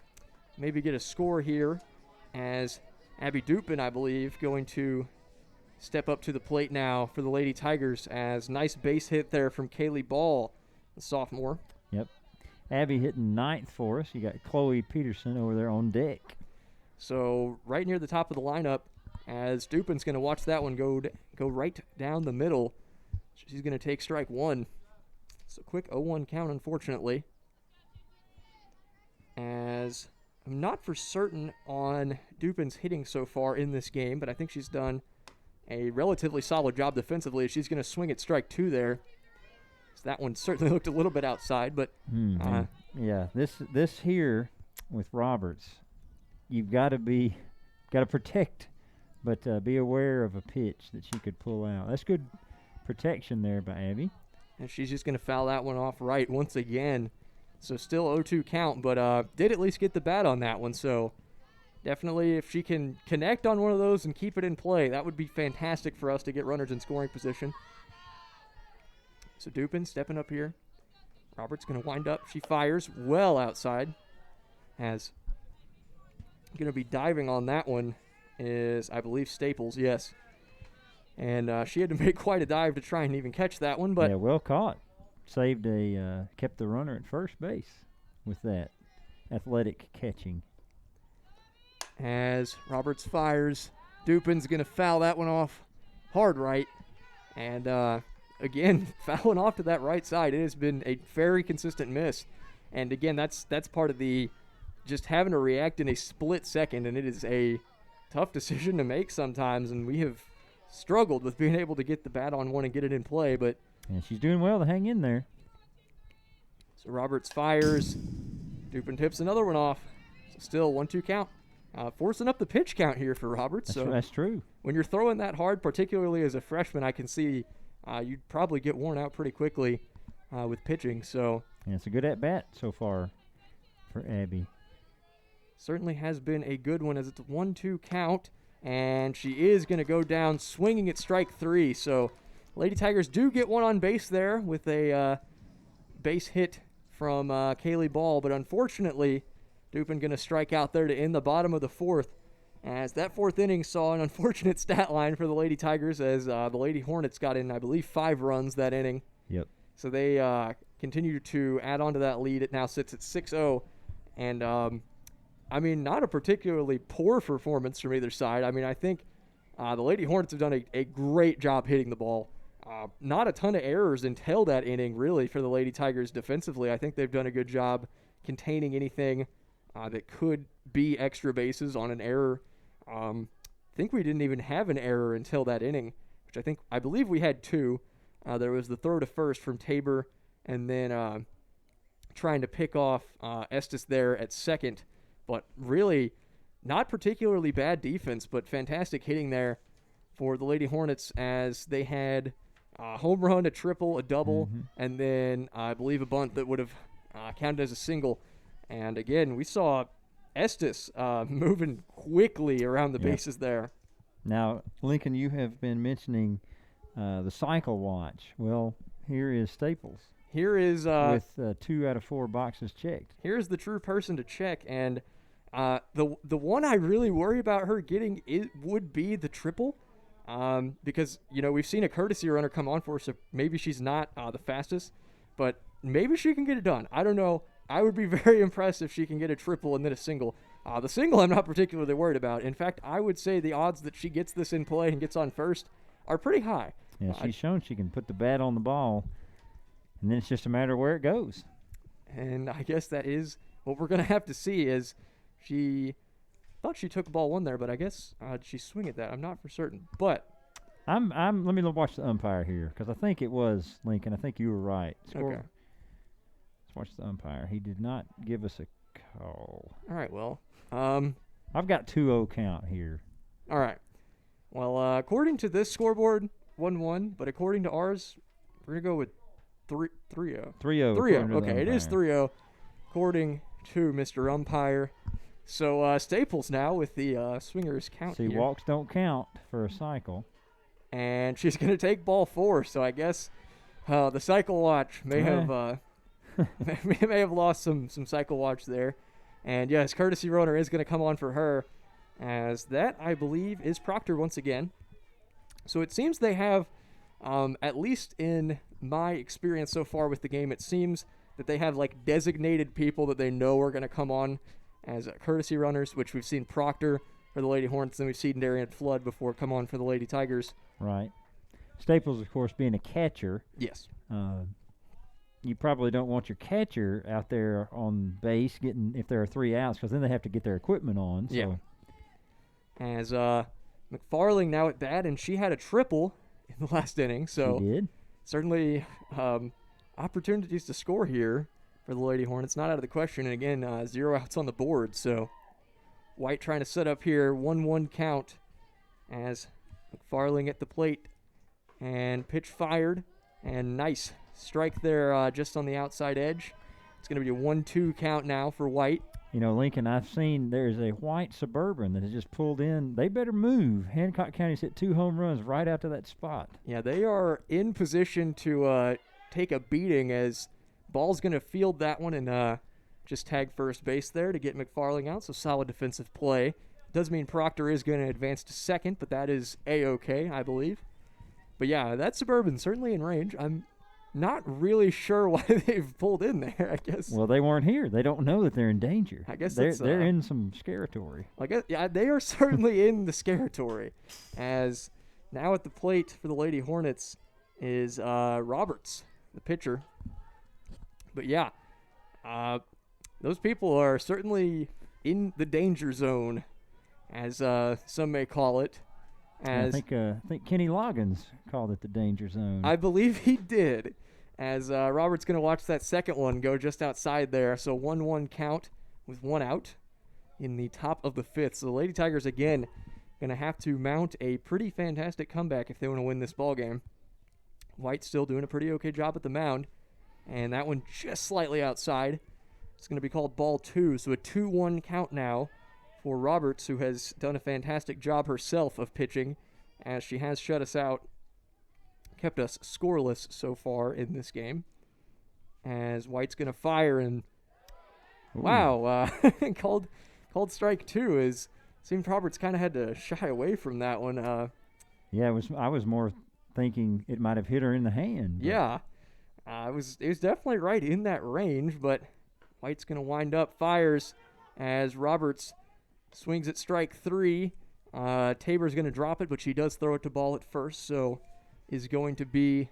maybe get a score here, as Abby Dupin, I believe, going to step up to the plate now for the Lady Tigers, as nice base hit there from Kaylee Ball, the sophomore.
Yep. Abby hitting 9th for us. You got Chloe Peterson over there on deck. So right near the top of the lineup, as Dupin's going to watch that one go right down the middle. She's going to take strike 1. So quick 0-1 count, unfortunately. As I'm not for certain on Dupin's hitting so far in this game, but I think she's done a relatively solid job defensively. She's going to swing at strike 2 there. So that one certainly looked a little bit outside, but yeah, this here with Roberts, you've got to protect, but be aware of a pitch that she could pull out. That's good protection there by Abby.
And she's just going to foul that one off right once again. So still 0-2 count, but did at least get the bat on that one. So definitely if she can connect on one of those and keep it in play, that would be fantastic for us to get runners in scoring position. So Dupin stepping up here. Roberts going to wind up. She fires well outside. As going to be diving on that one is, I believe, Staples, yes. And she had to make quite a dive to try and even catch that one. But
yeah, well caught. Kept the runner at first base with that athletic catching.
As Roberts fires, Dupin's going to foul that one off hard right. And again, fouling off to that right side. It has been a very consistent miss. And again, that's part of the just having to react in a split second. And it is a tough decision to make sometimes. And we have struggled with being able to get the bat on one and get it in play. But
and she's doing well to hang in there.
So Roberts fires. Dupin tips another one off. So still 1-2 count. forcing up the pitch count here for Roberts.
That's true.
When you're throwing that hard, particularly as a freshman, I can see you'd probably get worn out pretty quickly with pitching. So
yeah, it's a good at-bat so far for Abby.
Certainly has been a good one as it's a 1-2 count, and she is going to go down swinging at strike 3. So Lady Tigers do get one on base there with a base hit from Kaylee Ball, but unfortunately, Dupin going to strike out there to end the bottom of the 4th, as that 4th inning saw an unfortunate stat line for the Lady Tigers as the Lady Hornets got in, I believe, 5 runs that inning.
Yep.
So they continue to add on to that lead. It now sits at 6-0, and I mean, not a particularly poor performance from either side. I mean, I think the Lady Hornets have done a great job hitting the ball. Not a ton of errors until that inning, really, for the Lady Tigers defensively. I think they've done a good job containing anything that could be extra bases on an error. I think we didn't even have an error until that inning, which I believe we had 2. There was the throw to first from Tabor, and then trying to pick off Estes there at second. But really, not particularly bad defense, but fantastic hitting there for the Lady Hornets as they had a home run, a triple, a double, and then I believe a bunt that would have counted as a single. And again, we saw Estes moving quickly around the bases there.
Now, Lincoln, you have been mentioning the cycle watch. Well, here is Staples.
Here is
with 2 out of 4 boxes checked.
Here's the true person to check, and the one I really worry about her getting would be the triple, because we've seen a courtesy runner come on for her, so maybe she's not the fastest, but maybe she can get it done. I don't know. I would be very impressed if she can get a triple and then a single. The single I'm not particularly worried about. In fact, I would say the odds that she gets this in play and gets on first are pretty high.
Yeah, she's shown she can put the bat on the ball, and then it's just a matter of where it goes.
And I guess that is what we're going to have to see. Is she thought she took ball 1 there, but I guess she swing at that. I'm not for certain. But
let me watch the umpire here, because I think it was Lincoln. I think you were right.
Okay.
Let's watch the umpire. He did not give us a call.
All right, well.
I've got 2-0 count here.
All right. Well, according to this scoreboard, 1-1, but according to ours, we're going to go with 3-0.
3-0.
Okay, it is 3-0, according to Mr. Umpire. So Staples now with the swingers count
here. Walks don't count for a cycle.
And she's going to take ball 4, so I guess the cycle watch may have may have lost some cycle watch there. And yes, courtesy runner is going to come on for her, as that, I believe, is Proctor once again. So it seems they have, at least in my experience so far with the game, it seems that they have like designated people that they know are going to come on as courtesy runners, which we've seen Proctor for the Lady Hornets, and we've seen Darian Flood before come on for the Lady Tigers.
Right. Staples, of course, being a catcher.
Yes.
You probably don't want your catcher out there on base getting if there are 3 outs, because then they have to get their equipment on. So.
Yeah. As McFarling now at bat, and she had a triple in the last inning. So
she did.
Certainly opportunities to score here for the Lady Hornets. Not out of the question. And again, 0 outs on the board. So White trying to set up here 1-1 count as McFarling at the plate. And pitch fired. And nice strike there just on the outside edge. It's going to be a 1-2 count now for White.
You know, Lincoln, I've seen there's a white Suburban that has just pulled in. They better move. Hancock County's hit 2 home runs right out to that spot.
Yeah, they are in position to take a beating, as Ball's going to field that one and just tag first base there to get McFarling out. So solid defensive play. Does mean Proctor is going to advance to second, but that is A-OK, I believe. But yeah, that Suburban certainly in range. I'm not really sure why they've pulled in there, I guess.
Well, they weren't here. They don't know that they're in danger.
I guess
they're in some scaratory.
I guess, yeah, they are certainly in the scaratory. As now at the plate for the Lady Hornets is Roberts, the pitcher. But yeah, those people are certainly in the danger zone, as some may call it. As
I think Kenny Loggins called it the danger zone.
I believe he did, as Robert's going to watch that second one go just outside there. So 1-1 count with 1 out. in the top of the fifth. So the Lady Tigers, again, going to have to mount a pretty fantastic comeback if they want to win this ball game. White's still doing a pretty okay job at the mound, and that one just slightly outside. It's going to be called ball 2, so a 2-1 count now for Roberts, who has done a fantastic job herself of pitching, as she has shut us out, kept us scoreless so far in this game. As White's going to fire, and wow, called strike 2. Is seemed Roberts kind of had to shy away from that one.
Yeah, I was more thinking it might have hit her in the hand.
Yeah, it was definitely right in that range, but White's going to wind up, fires as Roberts swings at strike 3. Tabor's going to drop it, but she does throw it to ball at first, so is going to be,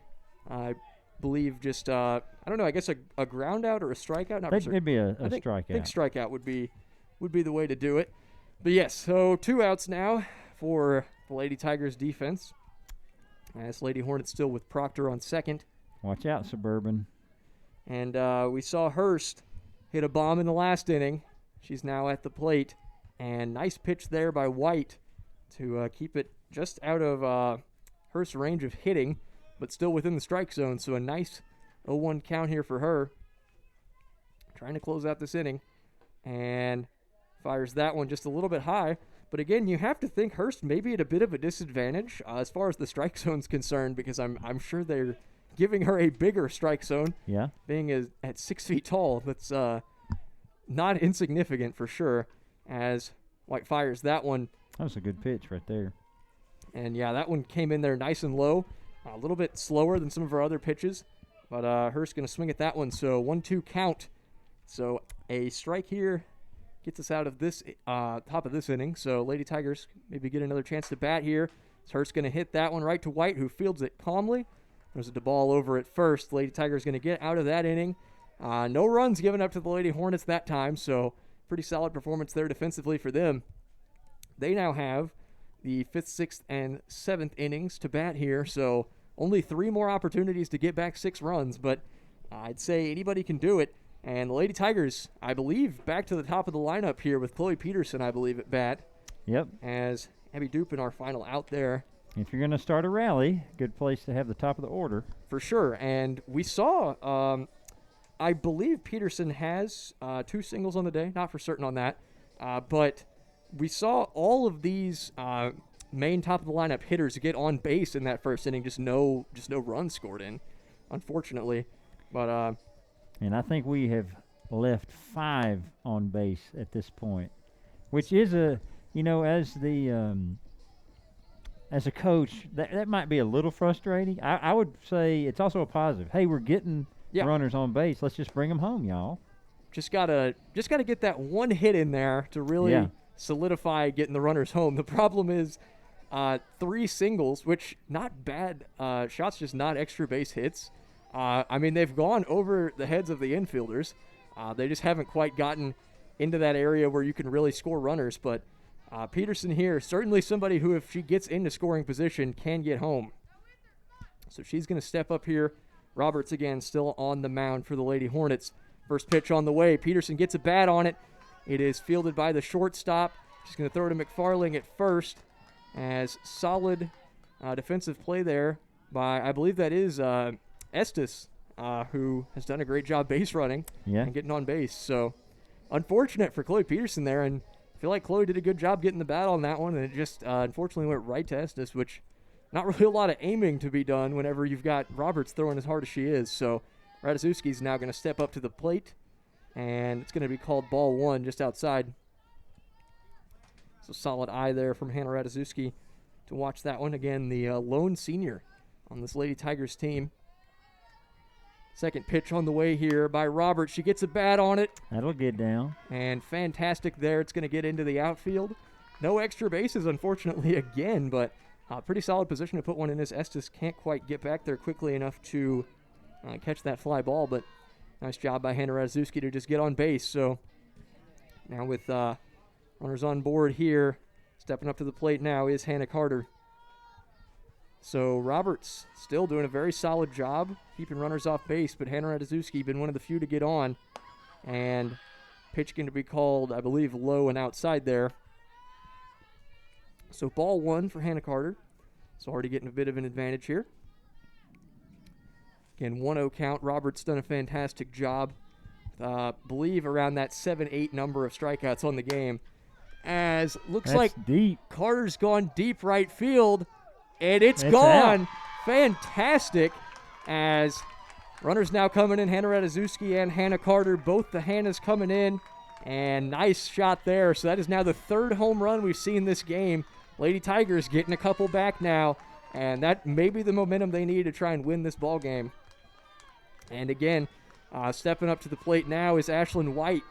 I believe, just, I don't know, I guess a ground out or a strikeout? Not for certain.
Maybe a strikeout.
I think strikeout would be the way to do it. But yes, so 2 outs now for the Lady Tigers defense. As Lady Hornets still with Proctor on second.
Watch out, Suburban.
And we saw Hurst hit a bomb in the last inning. She's now at the plate. And nice pitch there by White to keep it just out of Hurst's range of hitting, but still within the strike zone. So a nice 0-1 count here for her. Trying to close out this inning. And fires that one just a little bit high. But again, you have to think Hurst may be at a bit of a disadvantage as far as the strike zone's concerned, because I'm sure they're giving her a bigger strike zone.
Yeah.
Being at 6 feet tall, that's not insignificant for sure. As White fires that one.
That was a good pitch right there.
And yeah, that one came in there nice and low, a little bit slower than some of her other pitches. But Hurst going to swing at that one, so 1-2 count. So a strike here gets us out of this top of this inning. So Lady Tigers maybe get another chance to bat here. Hurst going to hit that one right to White, who fields it calmly. There's a ball over at first. Lady Tigers going to get out of that inning. No runs given up to the Lady Hornets that time, so pretty solid performance there defensively for them. They now have the 5th, 6th, and 7th innings to bat here, so only 3 more opportunities to get back 6 runs, but I'd say anybody can do it. And the Lady Tigers, I believe, back to the top of the lineup here with Chloe Peterson, I believe, at bat.
Yep.
As Abby Dupin, our final out there.
If you're going to start a rally, good place to have the top of the order.
For sure. And we saw, I believe Peterson has 2 singles on the day. Not for certain on that. But we saw all of these main top of the lineup hitters get on base in that first inning. Just no runs scored in, unfortunately. But
and I think we have left 5 on base at this point, which is as a coach, that might be a little frustrating. I would say it's also a positive. Hey, we're getting runners on base. Let's just bring them home, y'all.
Just gotta get that one hit in there to really solidify getting the runners home. The problem is 3 singles, which not bad shots, just not extra base hits. I mean, they've gone over the heads of the infielders. They just haven't quite gotten into that area where you can really score runners. But Peterson here, certainly somebody who, if she gets into scoring position, can get home. So she's going to step up here. Roberts again still on the mound for the Lady Hornets. First pitch on the way. Peterson gets a bat on it. It is fielded by the shortstop. She's going to throw to McFarling at first. As solid defensive play there by, I believe that is Estes, who has done a great job base running and getting on base. So unfortunate for Chloe Peterson there, and I feel like Chloe did a good job getting the bat on that one, and it just unfortunately went right to Estes, which not really a lot of aiming to be done whenever you've got Roberts throwing as hard as she is. So Ratajkowski's now going to step up to the plate, and it's going to be called ball 1 just outside. So solid eye there from Hannah Ratajkowski to watch that one. Again, the lone senior on this Lady Tigers team. Second pitch on the way here by Roberts. She gets a bat on it.
That'll get down.
And fantastic there. It's going to get into the outfield. No extra bases, unfortunately, again, but pretty solid position to put one in as Estes can't quite get back there quickly enough to catch that fly ball, but nice job by Hannah Ratajkowski to just get on base. So now with runners on board here, stepping up to the plate now is Hannah Carter. So Roberts still doing a very solid job keeping runners off base, but Hannah Ratajkowski been one of the few to get on. And Pitch going to be called, I believe, low and outside there. So ball 1 for Hannah Carter. So already getting a bit of an advantage here. Again, 1-0 count. Roberts done a fantastic job. Believe around that 7-8 number of strikeouts on the game. As looks
That's
like
deep.
Carter's gone deep right field, and it's
It's
gone.
out.
Fantastic. As runners now coming in, Hannah Ratajkowski and Hannah Carter, both the Hannahs coming in, and nice shot there. So that is now the 3rd home run we've seen this game. Lady Tigers getting a couple back now, and that may be the momentum they need to try and win this ball game. And again, stepping up to the plate now is Ashlynn White,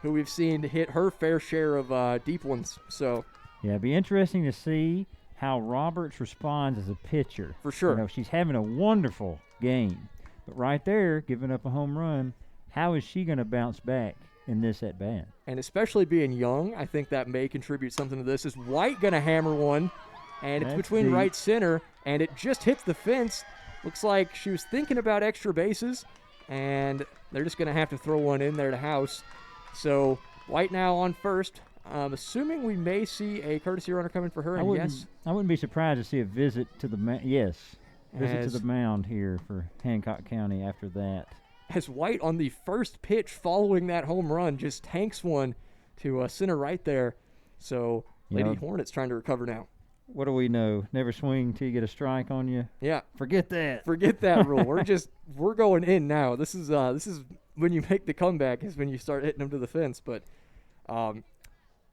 who we've seen hit her fair share of deep ones. So
Yeah, it'd be interesting to see how Roberts responds as a pitcher.
For sure.
You know, she's having a wonderful game, but right there, giving up a home run, how is she going to bounce back in this at bat?
And especially being young, I think that may contribute something to this. Is White going to hammer one? And it's
That's
between
deep.
right center, and it just hits the fence. Looks like she was thinking about extra bases, and they're just going to have to throw one in there to house. So White now on first. Assuming we may see a courtesy runner coming for her,
I
and
wouldn't,
yes.
I wouldn't be surprised to see a visit to the visit to the mound here for Hancock County after that.
As White on the first pitch following that home run just tanks one to center right there. So Lady Hornets trying to recover now.
What do we know? Never swing till you get a strike on you.
Yeah.
Forget that.
Forget that rule. We're going in now. This is when you make the comeback is when you start hitting them to the fence. But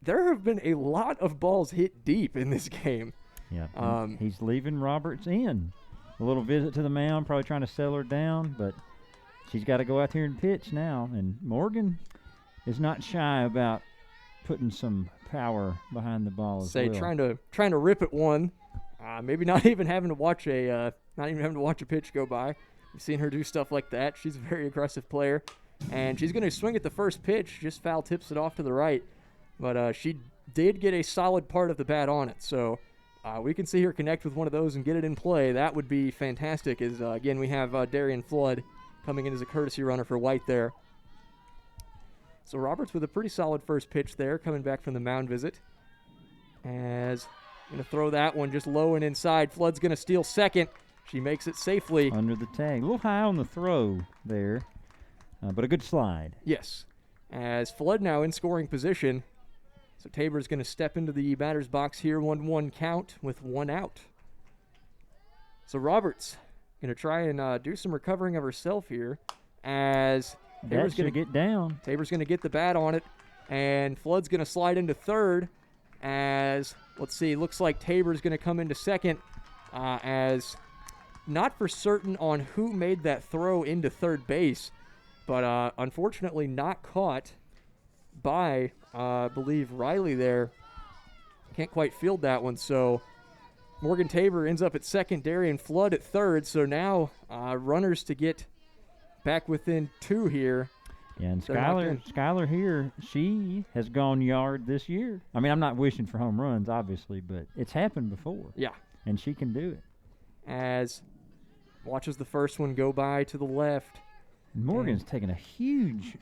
there have been a lot of balls hit deep in this game.
Yeah. He's leaving Roberts in. A little visit to the mound, probably trying to settle her down, but she's got to go out here and pitch now. And Morgan is not shy about putting some power behind the ball as well.
Trying to rip at one. Maybe not even having to watch a pitch go by. We've seen her do stuff like that. She's a very aggressive player, and she's going to swing at the first pitch. Just foul tips it off to the right, but she did get a solid part of the bat on it. So we can see her connect with one of those and get it in play. That would be fantastic. As again, we have Darian Flood coming in as a courtesy runner for White there. So Roberts with a pretty solid first pitch there, coming back from the mound visit. As going to throw that one just low and inside. Flood's going to steal second. She makes it safely.
Under the tag. A little high on the throw there, but a good slide.
Yes. As Flood now in scoring position. So Tabor's going to step into the batter's box here. 1-1 count with 1 out. So Roberts going to try and do some recovering of herself here. As
Tabor's going to get down.
Tabor's going to get the bat on it. And Flood's going to slide into third. As, let's see, looks like Tabor's going to come into second. As not for certain on who made that throw into third base. But unfortunately not caught by, I believe, Riley there. Can't quite field that one. So Morgan Tabor ends up at second. Darian Flood at third. So now runners to get back within 2 here.
Yeah, and Skylar here, she has gone yard this year. I mean, I'm not wishing for home runs, obviously, but it's happened before.
Yeah.
And she can do it.
As watches the first one go by to the left.
And Morgan's taking a huge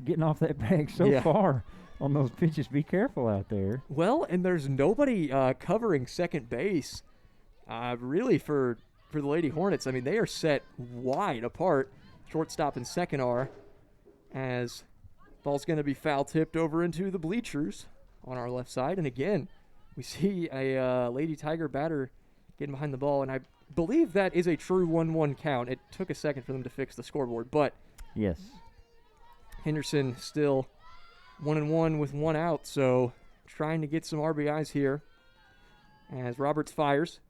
getting off that bag so far on those pitches. Be careful out there.
Well, and there's nobody covering second base really for the Lady Hornets. I mean, they are set wide apart. Shortstop and second are. As ball's going to be foul tipped over into the bleachers on our left side. And again, we see a Lady Tiger batter getting behind the ball. And I believe that is a true 1-1 count. It took a second for them to fix the scoreboard. But
yes,
Henderson still 1-1 with 1 out. So trying to get some RBIs here as Roberts fires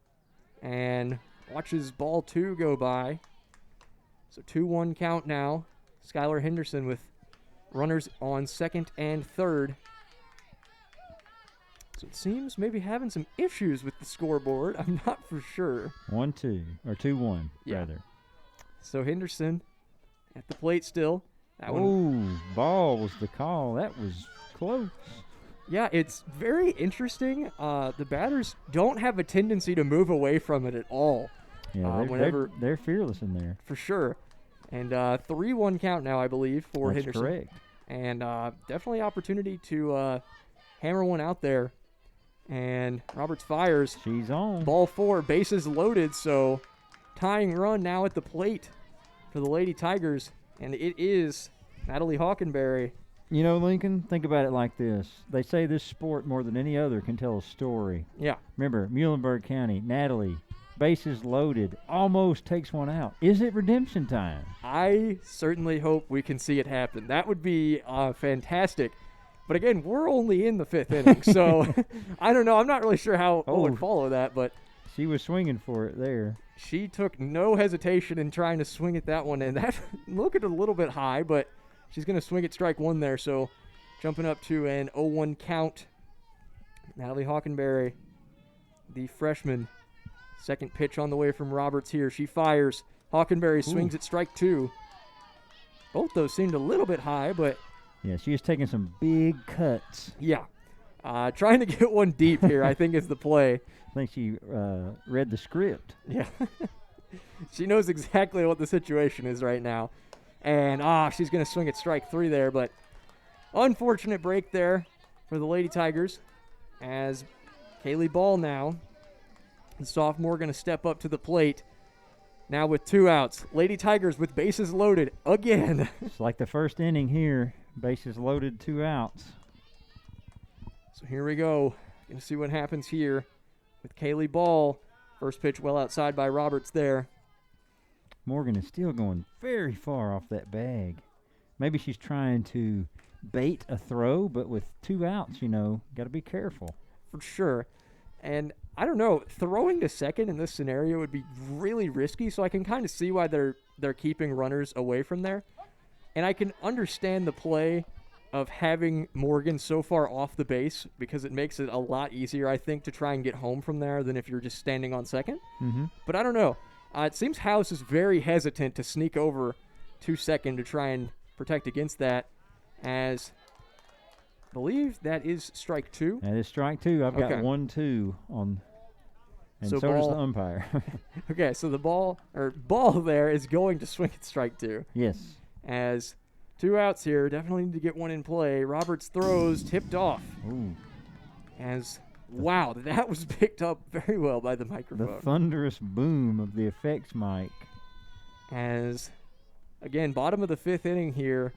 and watches ball 2 go by. So 2-1 count now. Skylar Henderson with runners on second and third. So it seems maybe having some issues with the scoreboard. I'm not for sure.
1-2 or 2-1 rather.
So Henderson at the plate still.
Ball was the call. That was close.
Yeah, it's very interesting. The batters don't have a tendency to move away from it at all.
Yeah, they're fearless in there.
For sure. And 3-1 count now, I believe, for
That's
Henderson.
correct.
And definitely opportunity to hammer one out there. And Roberts fires.
She's on.
Ball 4, bases loaded, so tying run now at the plate for the Lady Tigers. And it is Natalie Hawkenberry.
You know, Lincoln, think about it like this. They say this sport more than any other can tell a story.
Yeah.
Remember, Muhlenberg County, Natalie, bases loaded, almost takes one out. Is it redemption time?
I certainly hope we can see it happen. That would be fantastic. But again, we're only in the 5th inning, so I don't know. I'm not really sure how it would follow that, but
she was swinging for it there.
She took no hesitation in trying to swing at that one, and that looked a little bit high, but she's going to swing at strike 1 there, so jumping up to an 0-1 count. Natalie Hawkenberry, the freshman. Second pitch on the way from Roberts here. She fires. Hawkenberry swings at strike 2. Both those seemed a little bit high, but
yeah, she is taking some big cuts.
Yeah. Trying to get one deep here, I think, is the play.
I think she read the script.
Yeah. She knows exactly what the situation is right now. And, she's going to swing at strike 3 there, but unfortunate break there for the Lady Tigers as Kaylee Ball now, the sophomore, going to step up to the plate. Now with 2 outs. Lady Tigers with bases loaded again.
It's like the first inning here. Bases loaded, 2 outs.
So here we go. Going to see what happens here with Kaylee Ball. First pitch well outside by Roberts there.
Morgan is still going very far off that bag. Maybe she's trying to bait a throw, but with 2 outs, got to be careful.
For sure. And I don't know, throwing to second in this scenario would be really risky, so I can kind of see why they're keeping runners away from there. And I can understand the play of having Morgan so far off the base because it makes it a lot easier, I think, to try and get home from there than if you're just standing on second.
Mm-hmm.
But I don't know. It seems House is very hesitant to sneak over to second to try and protect against that, as I believe that is strike 2.
That is strike 2. I've got 1-2 on, and so does the umpire.
Okay, so the ball there is going to swing at strike 2.
Yes.
As 2 outs here, definitely need to get one in play. Roberts throws, tipped off.
Ooh.
Wow, that was picked up very well by the microphone.
The thunderous boom of the effects mic.
As, again, bottom of the 5th inning here,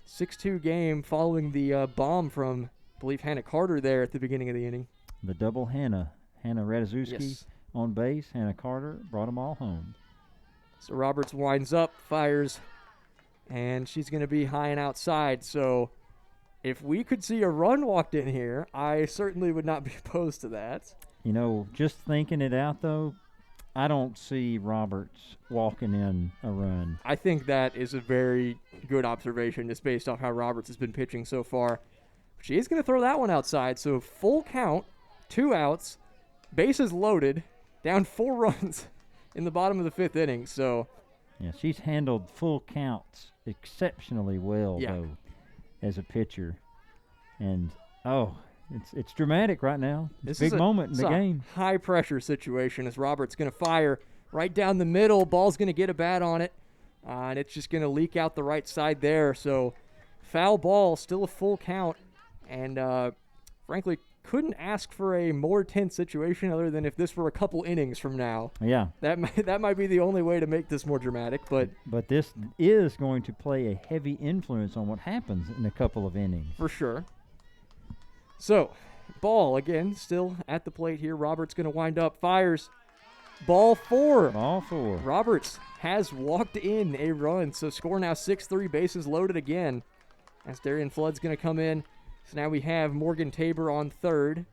6-2 game following the bomb from, I believe, Hannah Carter there at the beginning of the inning.
The double Hannah Ratajkowski on base, Hannah Carter, brought them all home.
So Roberts winds up, fires, and she's going to be high and outside. So if we could see a run walked in here, I certainly would not be opposed to that.
Just thinking it out, though, I don't see Roberts walking in a run.
I think that is a very good observation just based off how Roberts has been pitching so far. She is going to throw that one outside, so full count, 2 outs, bases loaded, down 4 runs in the bottom of the 5th inning. So
yeah, she's handled full counts exceptionally well, though, as a pitcher. And, it's dramatic right now. It's a big moment in the game.
High-pressure situation as Roberts going to fire right down the middle. Ball's going to get a bat on it, and it's just going to leak out the right side there. So foul ball, still a full count, and frankly, couldn't ask for a more tense situation other than if this were a couple innings from now.
Yeah.
That might be the only way to make this more dramatic. But
this is going to play a heavy influence on what happens in a couple of innings.
For sure. So, Ball, again, still at the plate here. Roberts going to wind up, fires. Ball 4.
Ball 4.
Roberts has walked in a run, so score now 6-3, bases loaded again. As Darian Flood's going to come in. So now we have Morgan Tabor on third.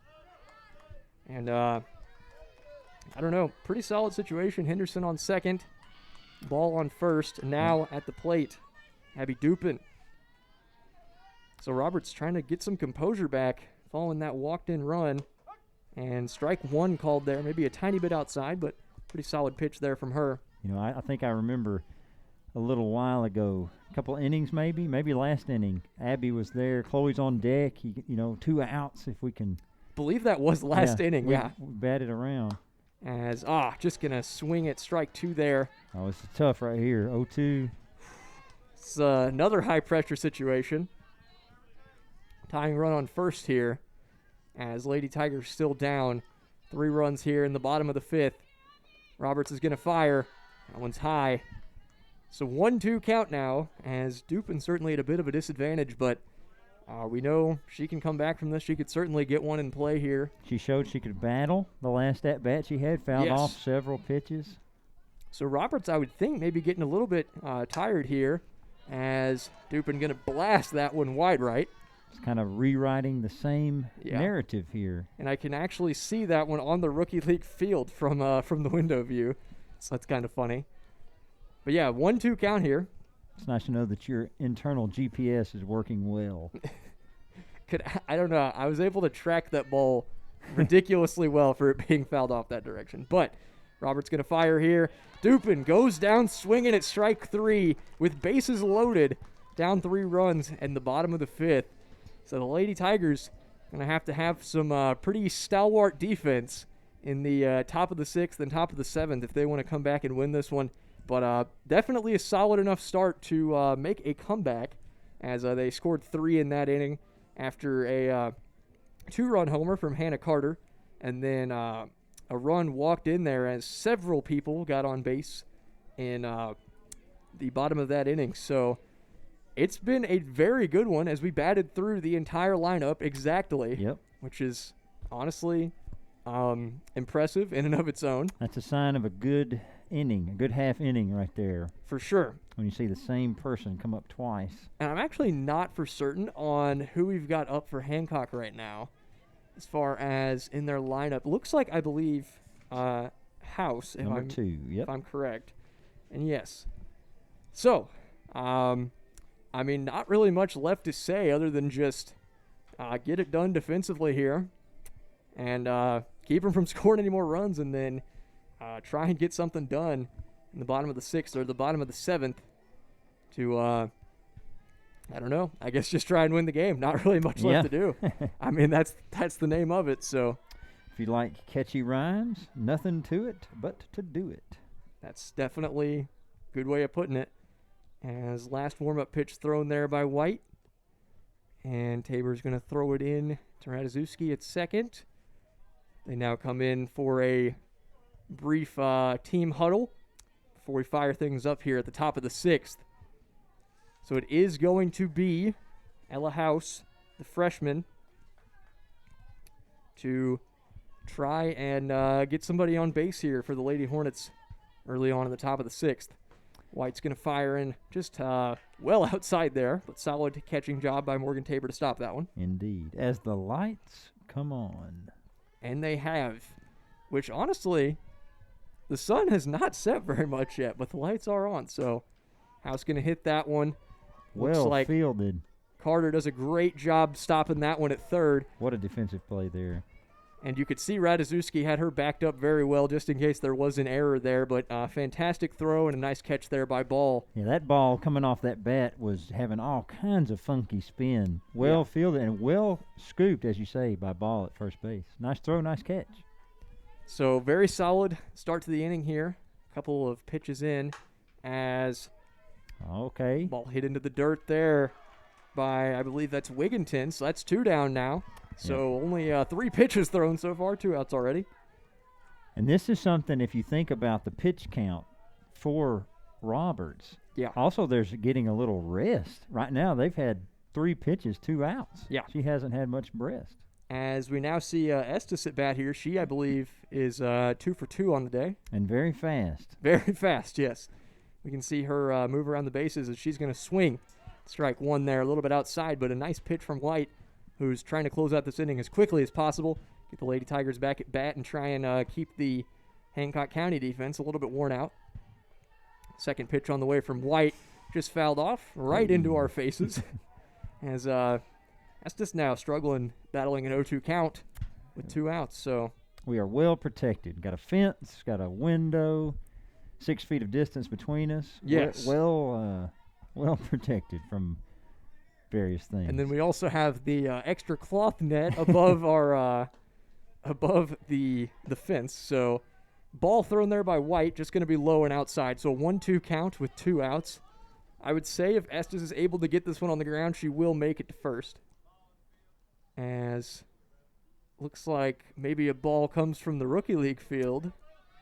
And, I don't know, pretty solid situation. Henderson on second. Ball on first. Now at the plate, Abby Dupin. So Roberts trying to get some composure back following that walked-in run. And strike 1 called there. Maybe a tiny bit outside, but pretty solid pitch there from her.
I think I remember a little while ago, a couple innings maybe last inning. Abby was there. Chloe's on deck. 2 outs if we can.
Believe that was last inning,
we batted around.
As, just going to swing at strike 2 there.
Oh, it's tough right here, 0-2.
It's another high-pressure situation. tying run on first here as Lady Tigers still down. 3 runs here in the bottom of the 5th. Roberts is going to fire. That one's high. So 1-2 count now, as Dupin certainly at a bit of a disadvantage, but we know she can come back from this. She could certainly get one in play here.
She showed she could battle the last at-bat she had, fouled
Yes.
off several pitches.
So Roberts, I would think, maybe getting a little bit tired here, as Dupin going to blast that one wide right.
It's kind of rewriting the same narrative here.
And I can actually see that one on the Rookie League field from the window view. So that's kind of funny. But yeah, 1-2 count here.
It's nice to know that your internal GPS is working well.
I don't know. I was able to track that ball ridiculously well for it being fouled off that direction. But Roberts going to fire here. Dupin goes down swinging at strike 3 with bases loaded. Down 3 runs in the bottom of the 5th. So the Lady Tigers going to have some pretty stalwart defense in the top of the 6th and top of the 7th if they want to come back and win this one. But definitely a solid enough start to make a comeback, as they scored 3 in that inning after a 2-run homer from Hannah Carter, and then a run walked in there as several people got on base in the bottom of that inning. So it's been a very good one as we batted through the entire lineup exactly, which is honestly impressive in and of its own.
That's a sign of a good inning, a good half inning right there.
For sure.
When you see the same person come up twice.
And I'm actually not for certain on who we've got up for Hancock right now as far as in their lineup. Looks like, I believe, House,
Number 2,
if I'm correct. And yes. So, I mean, not really much left to say other than just get it done defensively here and keep them from scoring any more runs, and then try and get something done in the bottom of the 6th or the bottom of the 7th to, I don't know, I guess just try and win the game. Not really much left to do. I mean, that's the name of it. So,
if you like catchy rhymes, nothing to it but to do it.
That's definitely a good way of putting it. As last warm-up pitch thrown there by White. And Tabor's going to throw it in to Ratajkowski at second. They now come in for a brief team huddle before we fire things up here at the top of the 6th. So it is going to be Ella House, the freshman, to try and get somebody on base here for the Lady Hornets early on in the top of the 6th. White's going to fire in just well outside there, but solid catching job by Morgan Tabor to stop that one.
Indeed. As the lights come on.
And they have, which honestly, the sun has not set very much yet, but the lights are on. So House going to hit that one. Looks
Well
like
fielded.
Carter does a great job stopping that one at third.
What a defensive play there.
And you could see Ratajkowski had her backed up very well just in case there was an error there, but fantastic throw and a nice catch there by Ball.
Yeah, that ball coming off that bat was having all kinds of funky spin. Well fielded and well scooped, as you say, by Ball at first base. Nice throw, nice catch.
So very solid start to the inning here. A couple of pitches in as ball hit into the dirt there by, I believe that's Wigginton. So that's 2 down now. So only 3 pitches thrown so far, 2 outs already.
And this is something, if you think about the pitch count for Roberts.
Yeah.
Also, there's getting a little rest. Right now, they've had 3 pitches, 2 outs.
Yeah.
She hasn't had much rest.
As we now see Estes at bat here. She, I believe, is 2 for 2 on the day.
And very fast.
Very fast, yes. We can see her move around the bases as she's going to swing. Strike 1 there, a little bit outside, but a nice pitch from White, who's trying to close out this inning as quickly as possible, get the Lady Tigers back at bat and try and keep the Hancock County defense a little bit worn out. Second pitch on the way from White, just fouled off right into our faces. As Estes now struggling, battling an 0-2 count with 2 outs. So
we are well protected. Got a fence, got a window, 6 feet of distance between us.
Yes.
Well protected from various things.
And then we also have the extra cloth net above our above the fence. So ball thrown there by White, just going to be low and outside. So 1-2 count with 2 outs. I would say if Estes is able to get this one on the ground, she will make it to first. as looks like maybe a ball comes from the Rookie League field.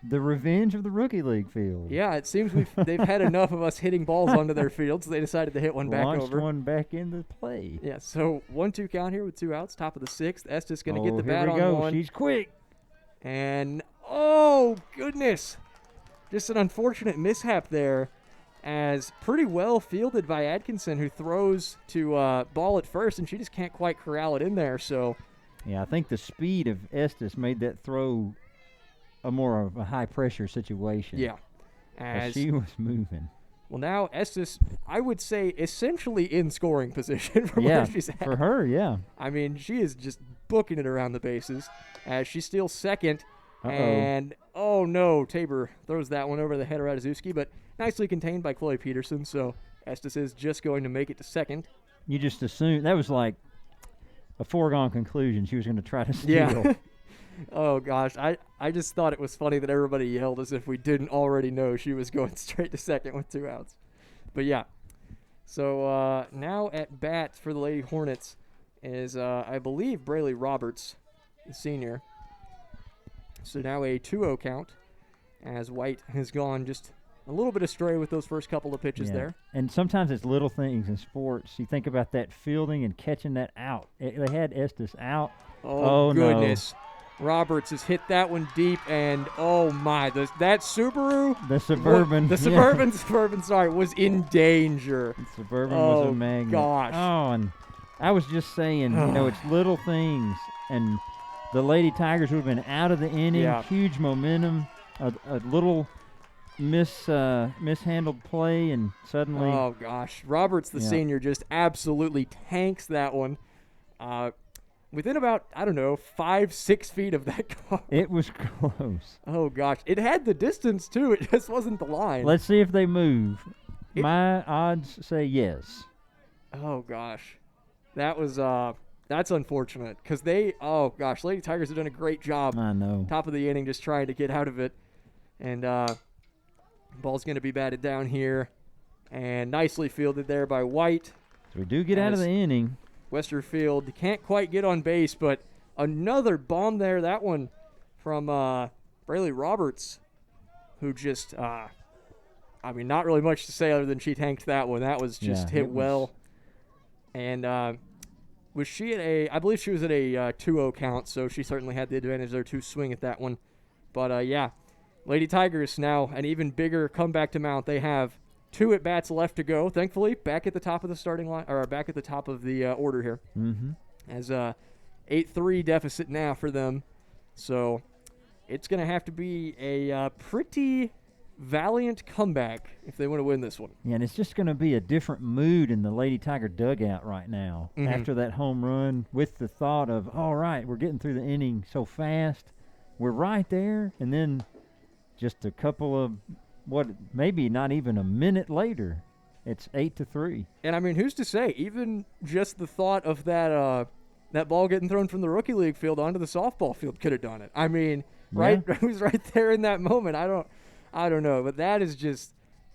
The revenge of the Rookie League field.
Yeah, it seems they've had enough of us hitting balls onto their field, so they decided to hit one back
Launched
over.
one back into play.
Yeah, so 1-2 count here with 2 outs, top of the 6th. Estes going to get the bat
here we
on
go.
one.
She's quick.
And, oh, goodness. Just an unfortunate mishap there, as pretty well fielded by Atkinson, who throws to ball at first, and she just can't quite corral it in there. So,
yeah, I think the speed of Estes made that throw a more of a high-pressure situation.
yeah.
As she was moving.
Well, now Estes, I would say, essentially in scoring position for where she's at.
For her, yeah.
I mean, she is just booking it around the bases as she steals second. And, oh, no, Tabor throws that one over the head of Ratajkowski, but nicely contained by Chloe Peterson, so Estes is just going to make it to second.
You just assumed that was like a foregone conclusion. She was going to try to steal.
Yeah. Oh, gosh. I just thought it was funny that everybody yelled as if we didn't already know she was going straight to second with 2 outs. But, yeah. So, now at bat for the Lady Hornets is, I believe, Brayley Roberts, the senior. So now a 2-0 count as White has gone just a little bit astray with those first couple of pitches there.
And sometimes it's little things in sports. You think about that fielding and catching that out. They had Estes out.
Oh goodness. No. Roberts has hit that one deep, and oh my, that Subaru.
The Suburban.
Suburban, sorry, was in danger.
The Suburban was a magnet.
Gosh.
Oh, and I was just saying, it's little things, and the Lady Tigers would have been out of the inning.
Yeah.
Huge momentum, a little mishandled play, and suddenly.
Oh gosh, Roberts the senior just absolutely tanks that one. Within about, 5-6 feet of that car.
It was close.
Oh, gosh. It had the distance, too. It just wasn't the line.
Let's see if they move. My odds say yes.
Oh, gosh. That was, that's unfortunate. Because Lady Tigers have done a great job.
I know.
Top of the inning, just trying to get out of it. And ball's going to be batted down here. And nicely fielded there by White.
So we do get out of the inning.
Westerfield can't quite get on base, but another bomb there. That one from Brayley Roberts, who just, not really much to say other than she tanked that one. That was just hit well. And was she at I believe she was at a 2-0 count, so she certainly had the advantage there to swing at that one. But, Lady Tigers now an even bigger comeback to mount. They have 2 at-bats left to go, thankfully, back at the top of the starting line, or back at the top of the order here.
Mm-hmm.
As 8-3 deficit now for them. So it's going to have to be a pretty valiant comeback if they want to win this one.
Yeah, and it's just going to be a different mood in the Lady Tiger dugout right now after that home run, with the thought of, all right, we're getting through the inning so fast. We're right there, and then just a couple of maybe not even a minute later, it's 8-3.
And who's to say? Even just the thought of that ball getting thrown from the Rookie League field onto the softball field could have done it. Right? Who's right there in that moment? I don't know, but that is just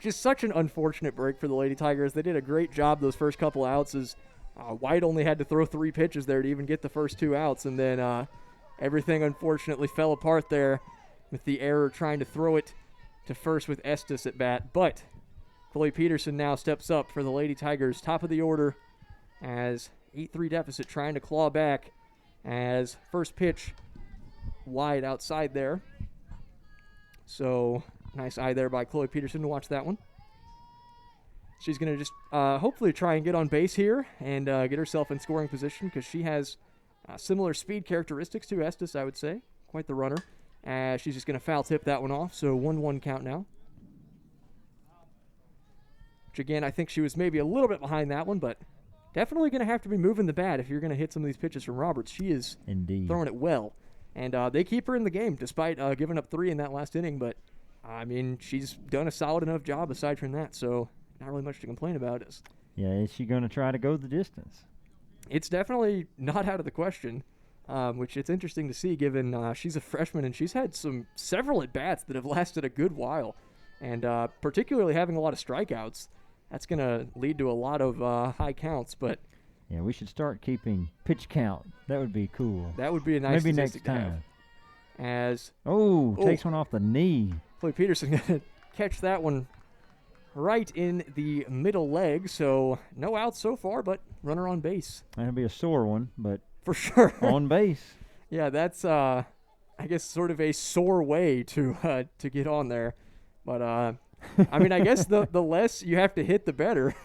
such an unfortunate break for the Lady Tigers. They did a great job those first couple outs, as White only had to throw 3 pitches there to even get the first 2 outs, and then everything unfortunately fell apart there with the error trying to throw it to first with Estes at bat. But Chloe Peterson now steps up for the Lady Tigers, top of the order, as 8-3 deficit, trying to claw back, as first pitch wide outside there. So nice eye there by Chloe Peterson to watch that one. She's going to just hopefully try and get on base here and get herself in scoring position, because she has similar speed characteristics to Estes, I would say. Quite the runner. She's just going to foul tip that one off, so 1-1 count now. Which, again, I think she was maybe a little bit behind that one, but definitely going to have to be moving the bat if you're going to hit some of these pitches from Roberts. She is throwing it well. And they keep her in the game despite giving up 3 in that last inning, but, she's done a solid enough job aside from that, so not really much to complain about.
Yeah, is she going to try to go the distance?
It's definitely not out of the question. Which it's interesting to see, given she's a freshman and she's had several at-bats that have lasted a good while. And particularly having a lot of strikeouts, that's going to lead to a lot of high counts. But
Yeah, we should start keeping pitch count. That would be cool.
That would be a nice
Maybe
statistic
next
to have.
time.
As
Takes one off the knee.
hopefully Peterson going to catch that one right in the middle leg. So no outs so far, but runner on base.
That'll be a sore one, but
For sure.
on base.
Yeah, that's I guess sort of a sore way to get on there. But I mean, I guess the less you have to hit, the better.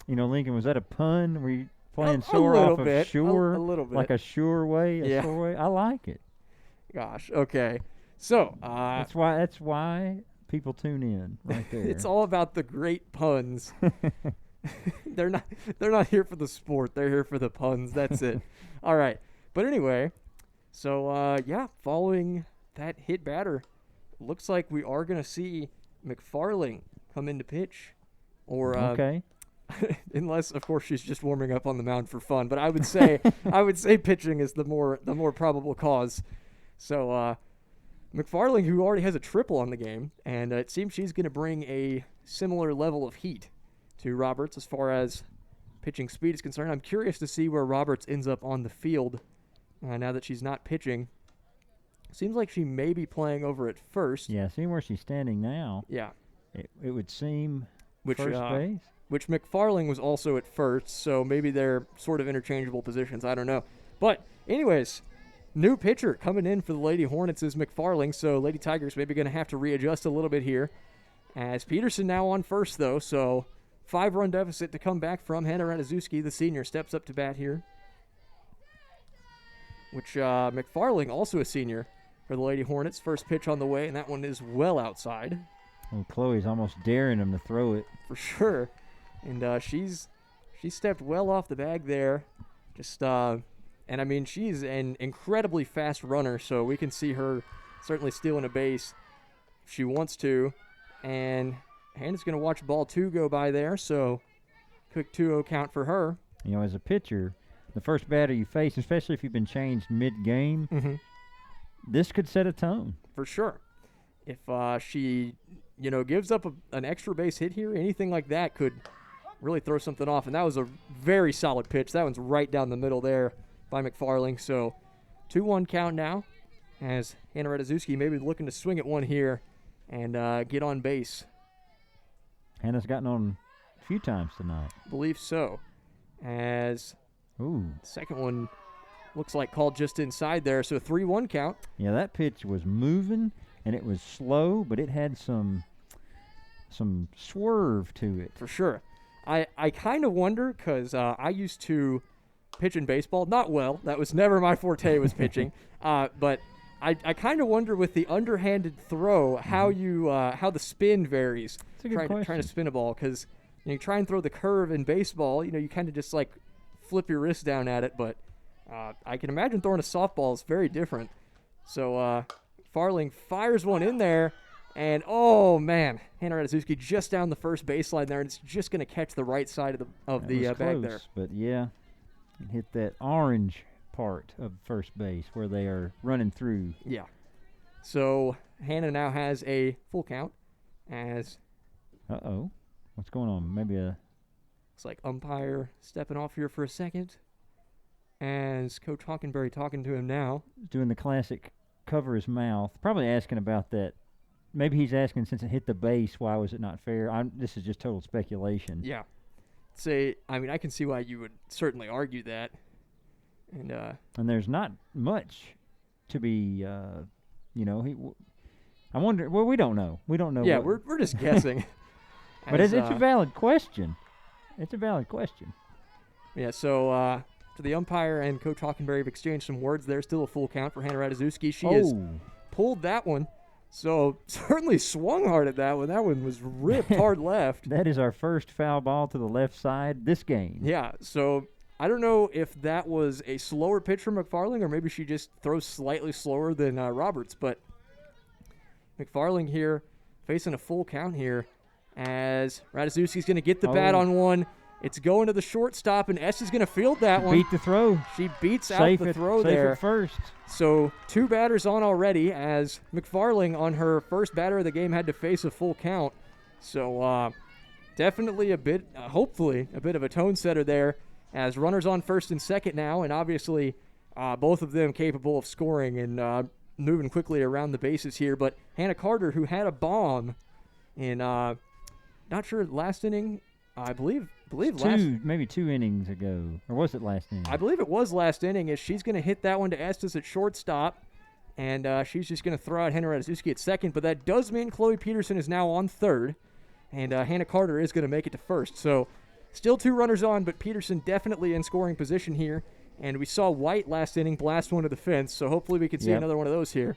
You know, Lincoln, was that a pun? Were you playing
A
sore
little
off of
bit.
sure?
A little bit.
Like a sure way?
Yeah.
Sore way? I like it.
Gosh. Okay. So
That's why people tune in right there.
it's all about the great puns. They're not here for the sport. They're here for the puns. That's it. All right. But anyway, so following that hit batter, looks like we are going to see McFarling come into pitch, or
okay.
unless of course she's just warming up on the mound for fun. But I would say pitching is the more probable cause. So McFarling, who already has a triple on the game, and it seems she's going to bring a similar level of heat to Roberts as far as pitching speed is concerned. I'm curious to see where Roberts ends up on the field now that she's not pitching. Seems like she may be playing over at first.
Yeah, seeing where she's standing now,
Yeah.
it would seem
Which,
first base.
Which McFarling was also at first, so maybe they're sort of interchangeable positions. I don't know. But anyways, new pitcher coming in for the Lady Hornets is McFarling, so Lady Tigers maybe going to have to readjust a little bit here. As Peterson now on first, though, so 5-run deficit to come back from. Hannah Ratajkowski, the senior, steps up to bat here. Which McFarling, also a senior for the Lady Hornets. First pitch on the way, and that one is well outside.
Oh, Chloe's almost daring him to throw it.
For sure. And she stepped well off the bag there. And I mean, she's an incredibly fast runner, so we can see her certainly stealing a base if she wants to. And Hannah's going to watch ball 2 go by there, so quick 2-0 count for her.
You know, as a pitcher, the first batter you face, especially if you've been changed mid-game, this could set a tone.
For sure. If she, gives up an extra base hit here, anything like that could really throw something off. And that was a very solid pitch. That one's right down the middle there by McFarling. So 2-1 count now as Hannah Ratajkowski maybe looking to swing at one here and get on base.
Hannah's gotten on a few times tonight.
Believe so. As second one looks like called just inside there. So 3-1 count.
Yeah, that pitch was moving, and it was slow, but it had some swerve to it.
For sure. I kind of wonder because I used to pitch in baseball. Not well. That was never my forte was pitching. But I kind of wonder with the underhanded throw how the spin varies.
That's a good question.
Trying to spin a ball because you try and throw the curve in baseball. You kind of just like flip your wrist down at it. But I can imagine throwing a softball is very different. So Farling fires one in there. And, oh, man, Hannah Ratajkowski just down the first baseline there, and it's just going to catch the right side of the bag there.
But, yeah, it hit that orange part of first base where they are running through.
Yeah. So Hannah now has a full count as
Uh-oh. What's going on? Maybe
looks like umpire stepping off here for a second as Coach Hawkenberry talking to him now.
Doing the classic cover his mouth, probably asking about that. Maybe he's asking, since it hit the base, why was it not fair? This is just total speculation.
Yeah. I can see why you would certainly argue that. And
there's not much to be, I wonder. Well, we don't know. We don't know.
Yeah, we're just guessing.
But it's a valid question. It's a valid question.
Yeah, so to the umpire and Coach Hawkenberry have exchanged some words there. Still a full count for Hannah Ratajkowski. She has pulled that one. So certainly swung hard at that one. That one was ripped hard left.
That is our first foul ball to the left side this game.
Yeah, so I don't know if that was a slower pitch from McFarling or maybe she just throws slightly slower than Roberts. But McFarling here facing a full count here as Ratajkowski's going to get the bat on one. It's going to the shortstop, and S is going to field that one.
Beat the throw.
She beats out the throw there.
Safe at first.
So 2 batters on already as McFarling on her first batter of the game had to face a full count. So definitely hopefully a bit of a tone setter there as runners on first and second now, and obviously both of them capable of scoring and moving quickly around the bases here. But Hannah Carter, who had a bomb in, not sure, last inning, I believe
maybe 2 innings ago, or was it last inning?
I believe it was last inning, as she's going to hit that one to Estes at shortstop, and she's just going to throw out Henry Radziewski at second. But that does mean Chloe Peterson is now on third, and Hannah Carter is going to make it to first. So still 2 runners on, but Peterson definitely in scoring position here. And we saw White last inning blast one to the fence, so hopefully we can see another one of those here.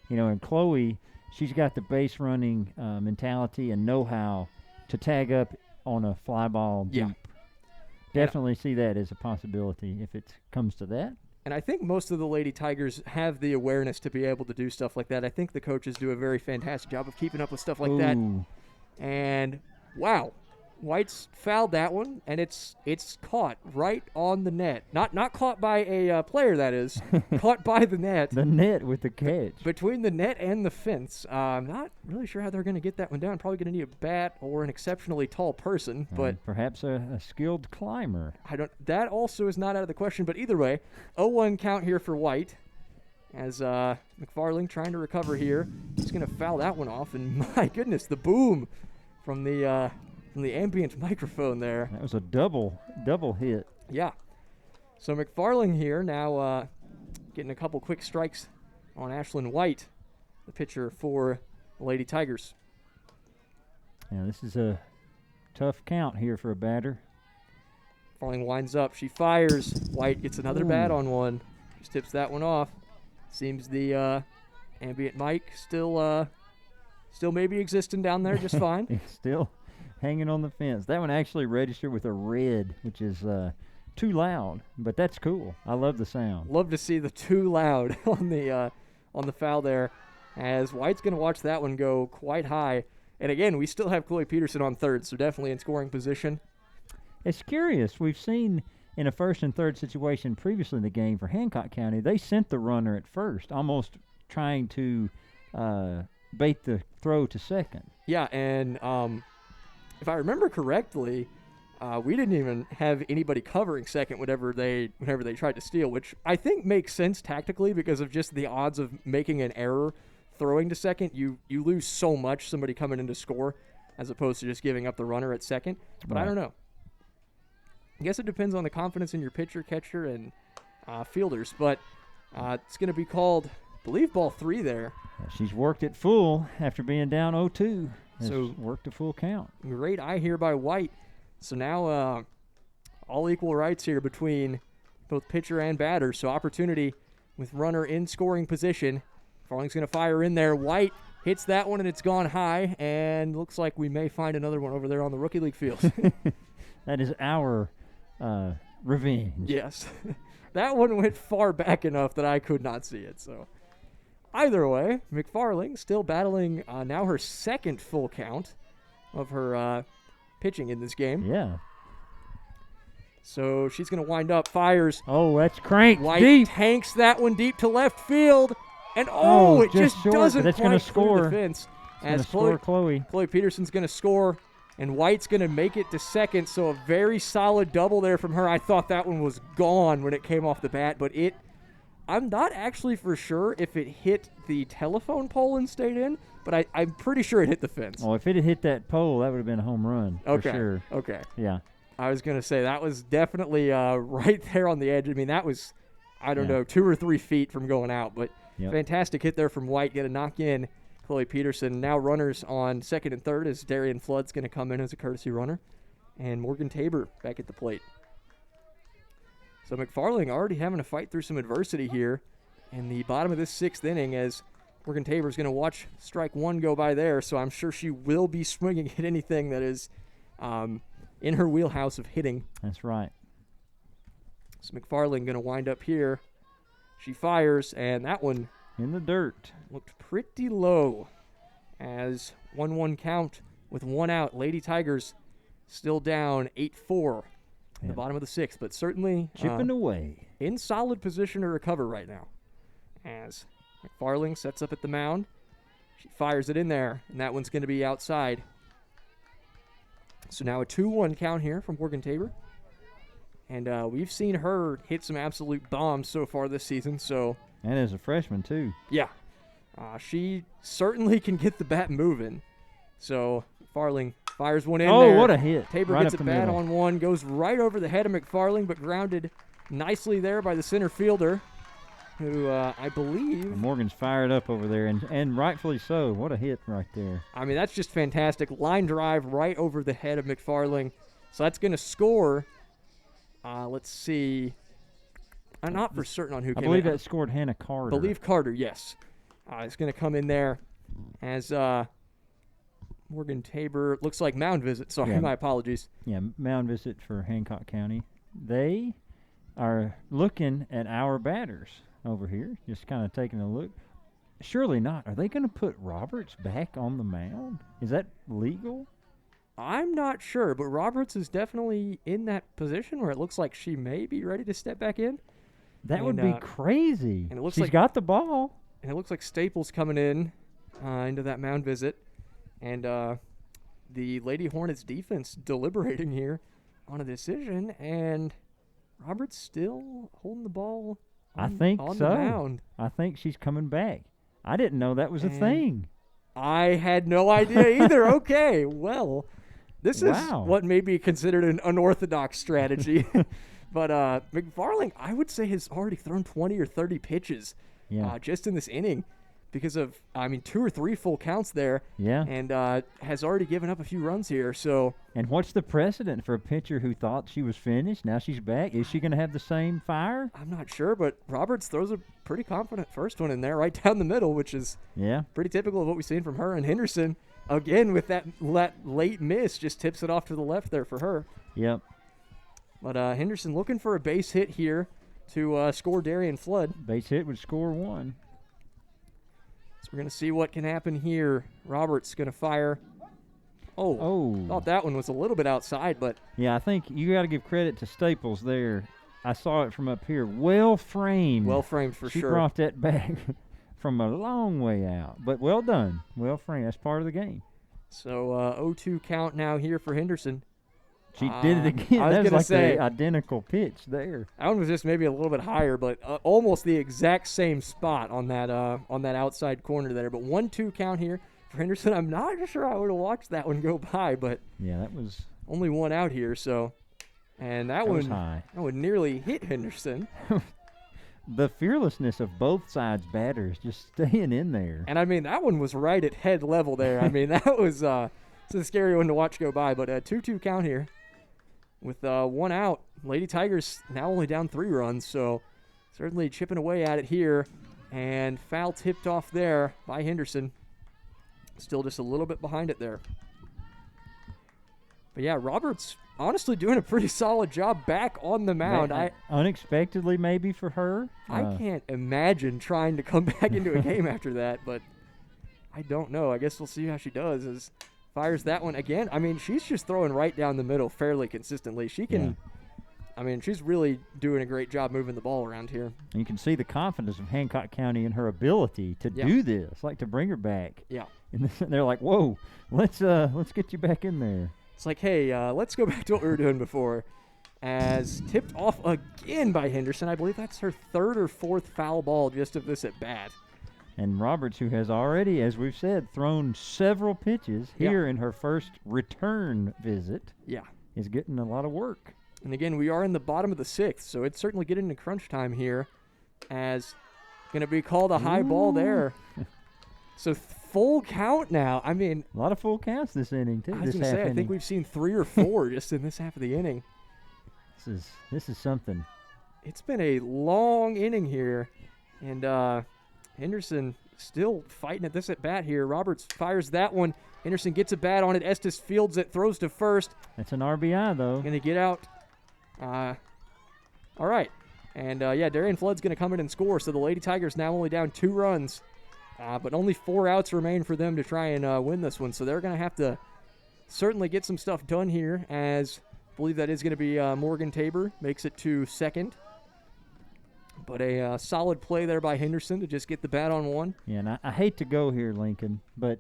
You know, and Chloe, she's got the base running mentality and know-how to tag up on a fly ball deep. Definitely see that as a possibility if it comes to that.
And I think most of the Lady Tigers have the awareness to be able to do stuff like that. I think the coaches do a very fantastic job of keeping up with stuff like that. And, wow. White's fouled that one, and it's caught right on the net. Not caught by a player, that is. Caught by the net.
The net with the catch.
Between the net and the fence. I'm not really sure how they're going to get that one down. Probably going to need a bat or an exceptionally tall person. But
perhaps a skilled climber.
That also is not out of the question. But either way, 0-1 count here for White. As McFarling trying to recover here. He's going to foul that one off. And my goodness, the boom from the ambient microphone there.
That was a double hit.
Yeah. So McFarling here now getting a couple quick strikes on Ashlynn White, the pitcher for the Lady Tigers.
Yeah, this is a tough count here for a batter.
McFarling winds up. She fires. White gets another bat on one. Just tips that one off. Seems the ambient mic still maybe existing down there just fine.
It's still hanging on the fence. That one actually registered with a red, which is too loud, but that's cool. I love the sound.
Love to see the too loud on the foul there, as White's going to watch that one go quite high. And again, we still have Chloe Peterson on third, so definitely in scoring position.
It's curious. We've seen in a first and third situation previously in the game for Hancock County, they sent the runner at first, almost trying to bait the throw to second.
Yeah, and if I remember correctly, we didn't even have anybody covering second whenever they tried to steal, which I think makes sense tactically because of just the odds of making an error throwing to second. You lose so much somebody coming in to score as opposed to just giving up the runner at second. But right. I don't know. I guess it depends on the confidence in your pitcher, catcher, and fielders. But it's going to be called, I believe, ball 3 there.
She's worked it full after being down 0-2.
So
worked a full count.
Great eye here by White. So now all equal rights here between both pitcher and batter. So opportunity with runner in scoring position. Farling's going to fire in there. White hits that one, and it's gone high. And looks like we may find another one over there on the Rookie League field.
That is our revenge.
Yes. That one went far back enough that I could not see it. So either way, McFarling still battling now her second full count of her pitching in this game.
Yeah.
So she's going to wind up, fires.
Oh, that's cranked
White
deep.
Tanks that one deep to left field. And it just
short,
doesn't
that's
quite
score.
clear the fence.
As Chloe
Peterson's going to score, and White's going to make it to second. So a very solid double there from her. I thought that one was gone when it came off the bat, but I'm not actually for sure if it hit the telephone pole and stayed in, but I'm pretty sure it hit the fence.
Oh, if it had hit that pole, that would have been a home run for sure.
Okay.
Yeah.
I was going to say that was definitely right there on the edge. I mean, that was, 2 or 3 feet from going out, but fantastic hit there from White. Get a knock in. Chloe Peterson. Now runners on second and third as Darian Flood's going to come in as a courtesy runner, and Morgan Tabor back at the plate. So McFarling already having to fight through some adversity here in the bottom of this 6th inning, as Morgan Tabor's going to watch strike 1 go by there, so I'm sure she will be swinging at anything that is in her wheelhouse of hitting.
That's right.
So McFarling going to wind up here. She fires, and that one
in the dirt.
Looked pretty low as 1-1 count with 1 out. Lady Tigers still down 8-4 in the bottom of the 6th, but certainly
chipping away.
In solid position to recover right now. As McFarling sets up at the mound. She fires it in there, and that one's going to be outside. So now a 2-1 count here from Morgan Tabor. And we've seen her hit some absolute bombs so far this season. So,
And as a freshman, too.
yeah, she certainly can get the bat moving. So Farling fires one in there.
Oh, what a hit.
Tabor
right
gets
up
a
the
bat
middle.
on one, goes right over the head of McFarling, but grounded nicely there by the center fielder, who I believe.
Morgan's fired up over there, and rightfully so. What a hit right there.
I mean, that's just fantastic. Line drive right over the head of McFarling. So that's going to score. Let's see. I'm not for certain on who
I
came
believe
in.
that scored Hannah Carter.
Believe Carter, yes. It's going to come in there as Morgan Tabor. Looks like mound visit. Sorry,
Yeah.
my apologies.
Yeah, mound visit for Hancock County. They are looking at our batters over here, just kind of taking a look. Surely not. Are they going to put Roberts back on the mound? Is that legal?
I'm not sure, but Roberts is definitely in that position where it looks like she may be ready to step back in.
That would
And,
be crazy.
and it looks
She's
like-
got the ball.
And it looks like Staples coming in into that mound visit. And the Lady Hornets defense deliberating here on a decision. And Roberts still holding the ball
I
on,
think
on
so.
the mound.
I think she's coming back. I didn't know that was a
And-
thing.
I had no idea either. Okay, well, this is
Wow.
what may be considered an unorthodox strategy. But McFarling, I would say, has already thrown 20 or 30 pitches
Yeah.
just in this inning because of, 2 or 3 full counts there.
Yeah.
And has already given up a few runs here. So
And what's the precedent for a pitcher who thought she was finished? Now she's back. Is she going to have the same fire?
I'm not sure, but Roberts throws a pretty confident first one in there right down the middle, which is
Yeah.
pretty typical of what we've seen from her. And Henderson, again, with that late miss, just tips it off to the left there for her.
Yep.
But Henderson looking for a base hit here to score Darian Flood.
Base hit would score one.
So we're going to see what can happen here. Roberts going to fire.
Oh.
Thought that one was a little bit outside, but
Yeah, I think you got to give credit to Staples there. I saw it from up here. Well framed.
well framed for
she
sure.
brought that back from a long way out. But well done. Well framed. That's part of the game.
So 0-2 count now here for Henderson.
She did it again.
I was
That was
gonna
like
say-
the identical pitch there.
That one was just maybe a little bit higher, but almost the exact same spot on that outside corner there. But 1-2 count here for Henderson. I'm not sure I would have watched that one go by, but
Yeah, that was
only one out here. So, and that
was
one
high.
that would nearly hit Henderson.
The fearlessness of both sides batters just staying in there.
And I mean that one was right at head level there. I mean that was it's a scary one to watch go by. But 2-2 count here with one out. Lady Tigers now only down 3 runs, so certainly chipping away at it here. And foul tipped off there by Henderson. Still just a little bit behind it there. But yeah, Roberts honestly doing a pretty solid job back on the mound.
Unexpectedly maybe for her.
I can't imagine trying to come back into a game after that, but I don't know. I guess we'll see how she does. As fires that one again. I mean, she's just throwing right down the middle fairly consistently. She can. I mean, she's really doing a great job moving the ball around here.
And you can see the confidence of Hancock County in her ability to do this, like to bring her back.
Yeah.
And they're like, "Whoa, let's get you back in there."
It's like, hey, let's go back to what we were doing before. As tipped off again by Henderson. I believe that's her 3rd or 4th foul ball just of this at bat.
And Roberts, who has already, as we've said, thrown several pitches here in her first return visit, is getting a lot of work.
And again, we are in the bottom of the 6th, so it's certainly getting into crunch time here. As going to be called a high ball there. So full count now. I mean,
A lot of full counts this inning too.
I was
This
going to
half
say, I think
inning.
we've seen 3 or 4 just in this half of the inning.
This is something.
It's been a long inning here, and Henderson still fighting at this at bat here. Roberts fires that one. Henderson gets a bat on it. Estes fields it, throws to first.
That's an RBI though.
Going to get out. All right. And Darian Flood's going to come in and score. So the Lady Tigers now only down 2 runs, but only 4 outs remain for them to try and win this one. So they're going to have to certainly get some stuff done here, as I believe that is going to be Morgan Tabor makes it to second. But a solid play there by Henderson to just get the bat on one.
Yeah, and I hate to go here, Lincoln, but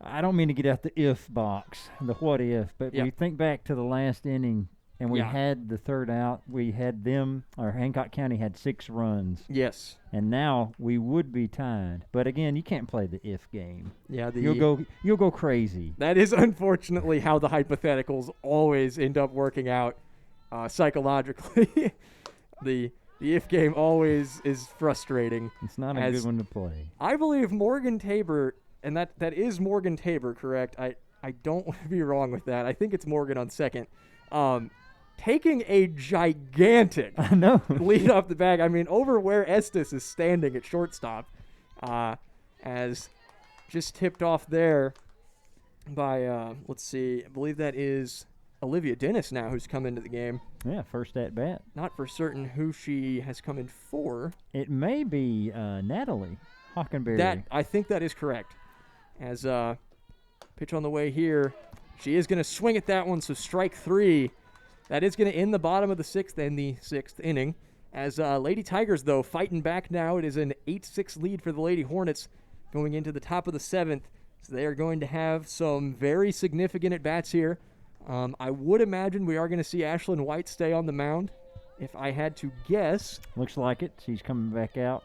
I don't mean to get out the if box, the what if, but we think back to the last inning. and we had the third out. We had them, or Hancock County had 6 runs.
Yes.
And now we would be tied. But again, you can't play the if game.
Yeah,
you'll go crazy.
That is unfortunately how the hypotheticals always end up working out psychologically. The if game always is frustrating.
It's not a good one to play.
I believe Morgan Tabor, and that is Morgan Tabor, correct? I don't want to be wrong with that. I think it's Morgan on second. Taking a gigantic lead off the bag. I mean, over where Estes is standing at shortstop, as just tipped off there by, let's see, I believe that is Olivia Dennis now who's come into the game.
Yeah, first at bat.
Not for certain who she has come in for.
It may be Natalie Hawkenberry.
I think that is correct. As pitch on the way here, she is going to swing at that one, so strike 3. That is going to end the bottom of the 6th and the 6th inning. As Lady Tigers, though, fighting back now. It is an 8-6 lead for the Lady Hornets going into the top of the 7th. So they are going to have some very significant at-bats here. I would imagine we are going to see Ashlynn White stay on the mound, if I had to guess.
Looks like it. She's coming back out.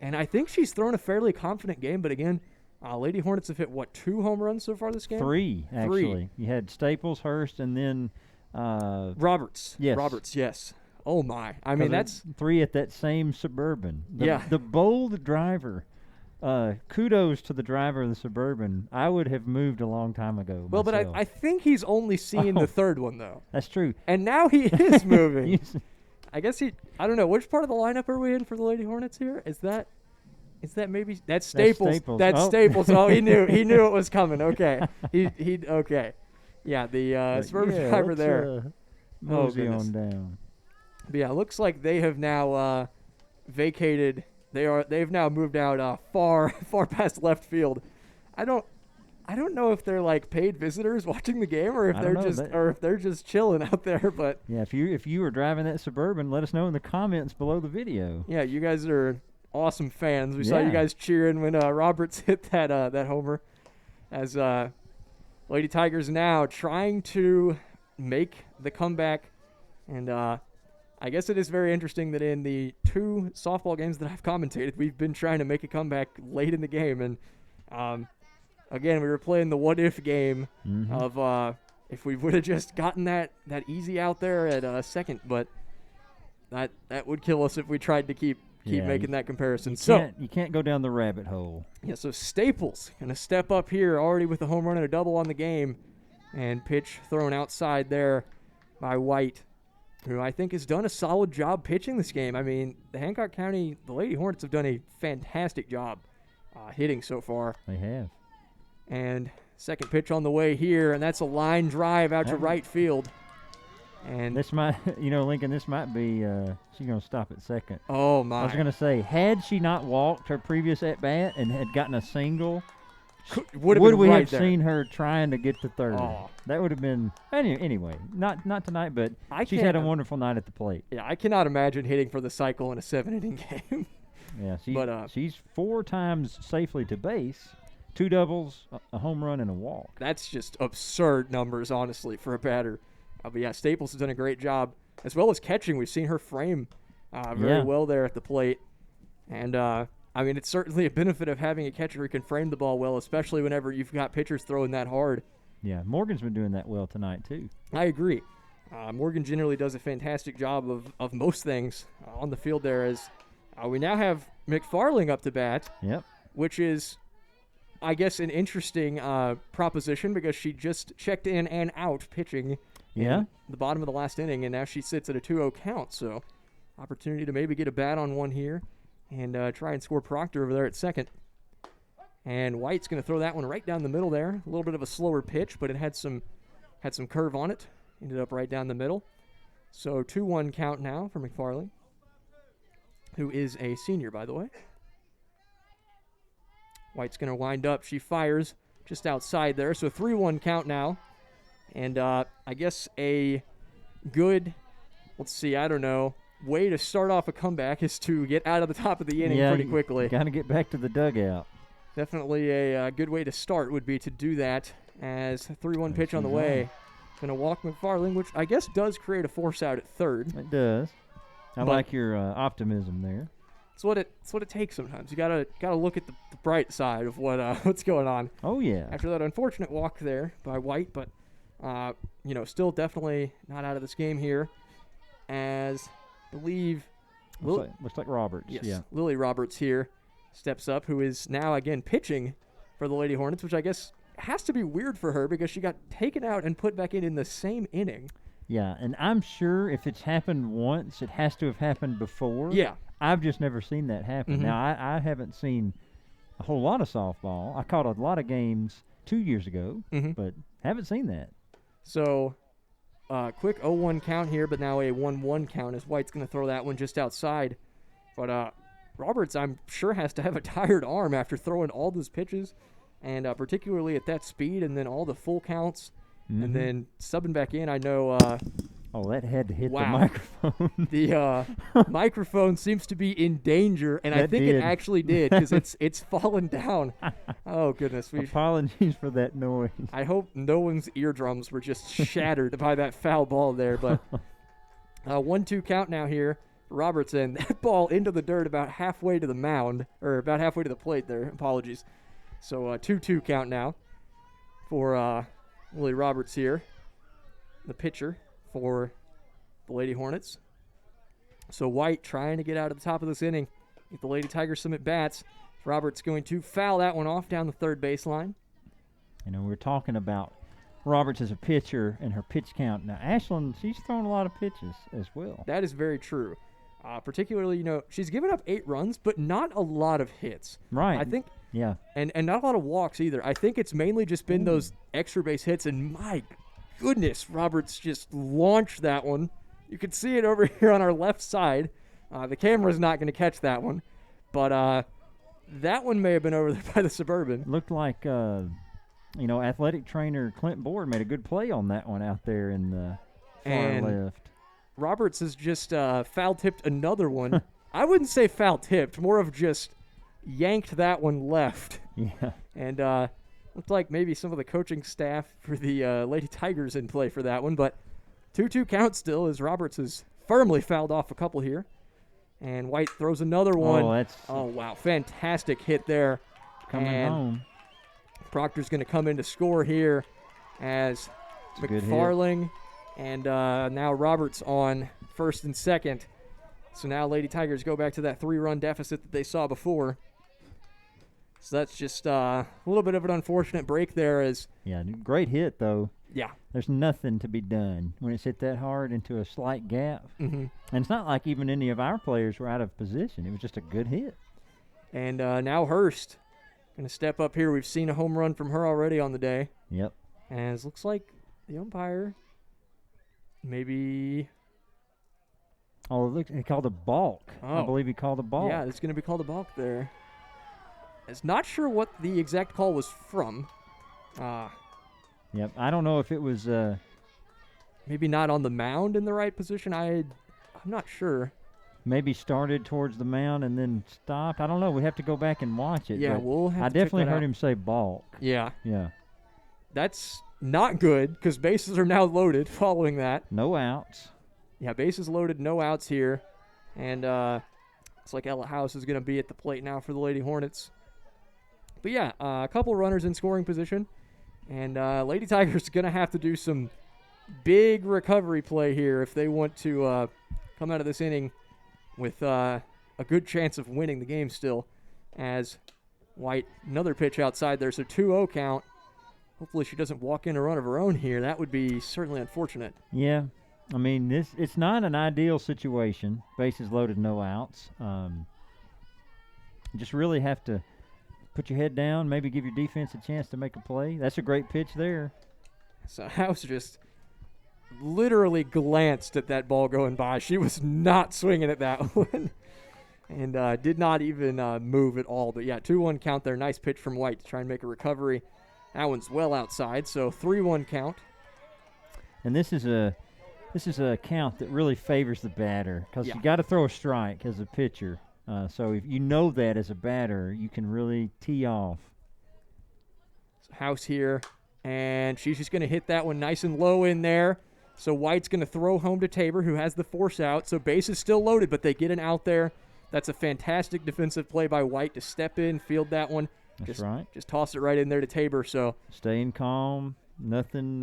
And I think she's thrown a fairly confident game, but again, Lady Hornets have hit, 2 home runs so far this game?
3, actually. You had Staples, Hurst, and then
Roberts.
Yes.
Roberts, yes. Oh, my. I mean, that's
3 at that same Suburban.
Yeah.
The bold driver. Kudos to the driver of the Suburban. I would have moved a long time ago.
Well,
myself.
but I think he's only seen the third one, though.
That's true.
And now he is moving. I guess I don't know. Which part of the lineup are we in for the Lady Hornets here? Is that maybe that's Staples? That's Staples. Oh, he knew it was coming. Okay. He okay. Yeah, the Suburban driver there.
Mosey on down.
But yeah, it looks like they have now vacated. They've now moved out far past left field. I don't know if they're like paid visitors watching the game or if they're just chilling out there. But
yeah, if you were driving that Suburban, let us know in the comments below the video.
Yeah, you guys are awesome fans. We saw you guys cheering when Roberts hit that homer. As Lady Tigers now trying to make the comeback, and I guess it is very interesting that in the 2 softball games that I've commentated, we've been trying to make a comeback late in the game. And again, we were playing the what-if game of if we would have just gotten that easy out there at second. But that would kill us if we tried to keep making that comparison.
You can't go down the rabbit hole.
Yeah, so Staples going to step up here already with a home run and a double on the game. And pitch thrown outside there by White, who I think has done a solid job pitching this game. I mean, the Lady Hornets have done a fantastic job hitting so far.
They have.
And second pitch on the way here, and that's a line drive out to right field. And
this might, Lincoln, this might be, she's going to stop at second.
Oh, my.
I was going to say, had she not walked her previous at-bat and had gotten a single, would we have seen her trying to get to third?
Oh.
That would have been anyway. Not tonight, but she's had a wonderful night at the plate.
Yeah, I cannot imagine hitting for the cycle in a 7-inning game.
Yeah, she's 4 times safely to base, 2 doubles, a home run, and a walk.
That's just absurd numbers, honestly, for a batter. But yeah, Staples has done a great job as well as catching. We've seen her frame very well there at the plate, and I mean, it's certainly a benefit of having a catcher who can frame the ball well, especially whenever you've got pitchers throwing that hard.
Yeah, Morgan's been doing that well tonight, too.
I agree. Morgan generally does a fantastic job of most things on the field there. As we now have McFarling up to bat, which is, I guess, an interesting proposition because she just checked in and out pitching in the bottom of the last inning, and now she sits at a 2-0 count. So opportunity to maybe get a bat on one here and try and score Proctor over there at second. And White's going to throw that one right down the middle there. A little bit of a slower pitch, but it had some curve on it. Ended up right down the middle. So 2-1 count now for McFarling, who is a senior, by the way. White's going to wind up. She fires just outside there. So 3-1 count now. And I guess a good, way to start off a comeback is to get out of the top of the inning pretty quickly.
Got to get back to the dugout.
Definitely a good way to start would be to do that as 3-1 pitch on the way. Going to walk McFarling, which I guess does create a force out at third.
It does. I like your optimism there.
It's what it takes sometimes. You gotta look at the bright side of what's going on.
Oh yeah.
After that unfortunate walk there by White, but still definitely not out of this game here. As I believe
looks like Roberts.
Yes,
yeah.
Lily Roberts here steps up, who is now again pitching for the Lady Hornets, which I guess has to be weird for her because she got taken out and put back in the same inning.
Yeah, and I'm sure if it's happened once, it has to have happened before.
Yeah.
I've just never seen that happen.
Mm-hmm.
Now, I haven't seen a whole lot of softball. I caught a lot of games 2 years ago, but haven't seen that.
So, quick 0-1 count here, but now a 1-1 count as White's going to throw that one just outside. But Roberts, I'm sure, has to have a tired arm after throwing all those pitches, and particularly at that speed, and then all the full counts, and then subbing back in. I know.
Oh, that had to hit the
wow.
microphone.
The microphone seems to be in danger, and I think
did.
it actually did because it's fallen down. Oh goodness!
Apologies for that noise.
I hope no one's eardrums were just shattered by that foul ball there. But 1-2 count now here. Robertson, that ball into the dirt about halfway to the mound, or about halfway to the plate there. Apologies. So 2-2 count now for Lily Roberts here, the pitcher for the Lady Hornets. So White trying to get out of the top of this inning. Get the Lady Tigers some at bats. Roberts going to foul that one off down the third baseline.
We're talking about Roberts as a pitcher and her pitch count. Now, Ashlynn, she's thrown a lot of pitches as well.
That is very true. Particularly, she's given up 8 runs, but not a lot of hits.
Right.
I think.
Yeah.
And not a lot of walks either. I think it's mainly just been those extra base hits, and my goodness, Roberts just launched that one. You can see it over here on our left side. The camera's not going to catch that one, but that one may have been over there by the Suburban.
Looked like, athletic trainer Clint Board made a good play on that one out there in the far left.
Roberts has just foul-tipped another one. I wouldn't say foul-tipped, more of just yanked that one left.
Yeah.
And looked like maybe some of the coaching staff for the Lady Tigers in play for that one, but 2-2 count still as Roberts has firmly fouled off a couple here. And White throws another one. Oh, wow. Fantastic hit there.
Coming home.
Proctor's going to come in to score here as McFarling and now Roberts on first and second. So now Lady Tigers go back to that 3-run deficit that they saw before. So that's just a little bit of an unfortunate break there.
Yeah, great hit, though.
Yeah.
There's nothing to be done when it's hit that hard into a slight gap.
Mm-hmm.
And it's not like even any of our players were out of position. It was just a good hit.
And now Hurst going to step up here. We've seen a home run from her already on the day.
Yep.
And it looks like the umpire maybe...
Oh, look, he called a balk. I believe he called a balk.
Yeah, it's going to be called a balk there. It's not sure what the exact call was from.
Yep, I don't know if it was...
maybe not on the mound in the right position. I'm not sure.
Maybe started towards the mound and then stopped. I don't know. We have to go back and watch it.
Yeah, we'll have to
I definitely
check that
heard
out.
him say balk.
Yeah.
Yeah.
That's not good because bases are now loaded following that.
No outs.
Yeah, bases loaded, no outs here. And it's like Ella House is going to be at the plate now for the Lady Hornets. But yeah, a couple runners in scoring position. And Lady Tigers going to have to do some big recovery play here if they want to come out of this inning with a good chance of winning the game still. As White, another pitch outside there, so 2-0 count. Hopefully she doesn't walk in a run of her own here. That would be certainly unfortunate.
Yeah. I mean, it's not an ideal situation. Bases loaded, no outs. You just really have to put your head down, maybe give your defense a chance to make a play. That's a great pitch there.
So House just literally glanced at that ball going by. She was not swinging at that one and did not even move at all. But, yeah, 2-1 count there. Nice pitch from White to try and make a recovery. That one's well outside, so 3-1 count.
And this is a count that really favors the batter because you got to throw a strike as a pitcher. So if you know that as a batter, you can really tee off.
So House here And she's just going to hit that one nice and low in there. So White's going to throw home to Tabor, who has the force out. So base is still loaded, but they get an out there. That's a fantastic defensive play by White to step in, field that one.
That's right.
Just toss it right in there to Tabor. So
staying calm, nothing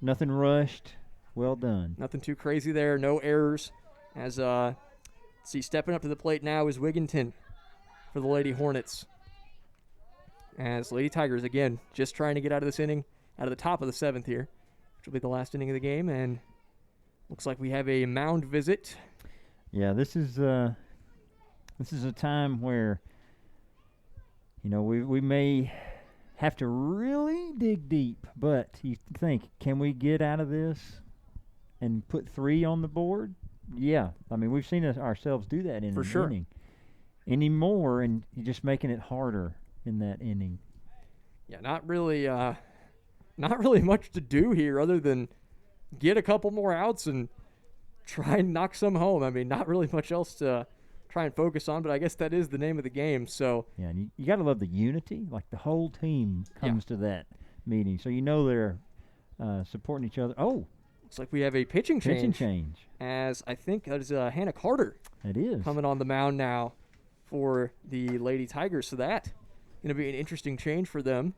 rushed. Well done.
Nothing too crazy there. No errors. As see, stepping up to the plate now is Wigginton for the Lady Hornets. As Lady Tigers, again, just trying to get out of this inning, out of the top of the 7th here, which will be the last inning of the game. And looks like we have a mound visit.
Yeah, this is a time where, we may have to really dig deep. But you think, can we get out of this and put 3 on the board? Yeah. I mean, we've seen ourselves do that in
For
an
sure.
inning. Anymore, and you're just making it harder in that inning.
Yeah, not really much to do here other than get a couple more outs and try and knock some home. I mean, not really much else to try and focus on, but I guess that is the name of the game. So
yeah, and you got to love the unity. Like the whole team comes to that meeting, so they're supporting each other. Oh,
looks like we have a pitching change. As I think that is Hannah Carter.
It is
coming on the mound now for the Lady Tigers. So that going to be an interesting change for them.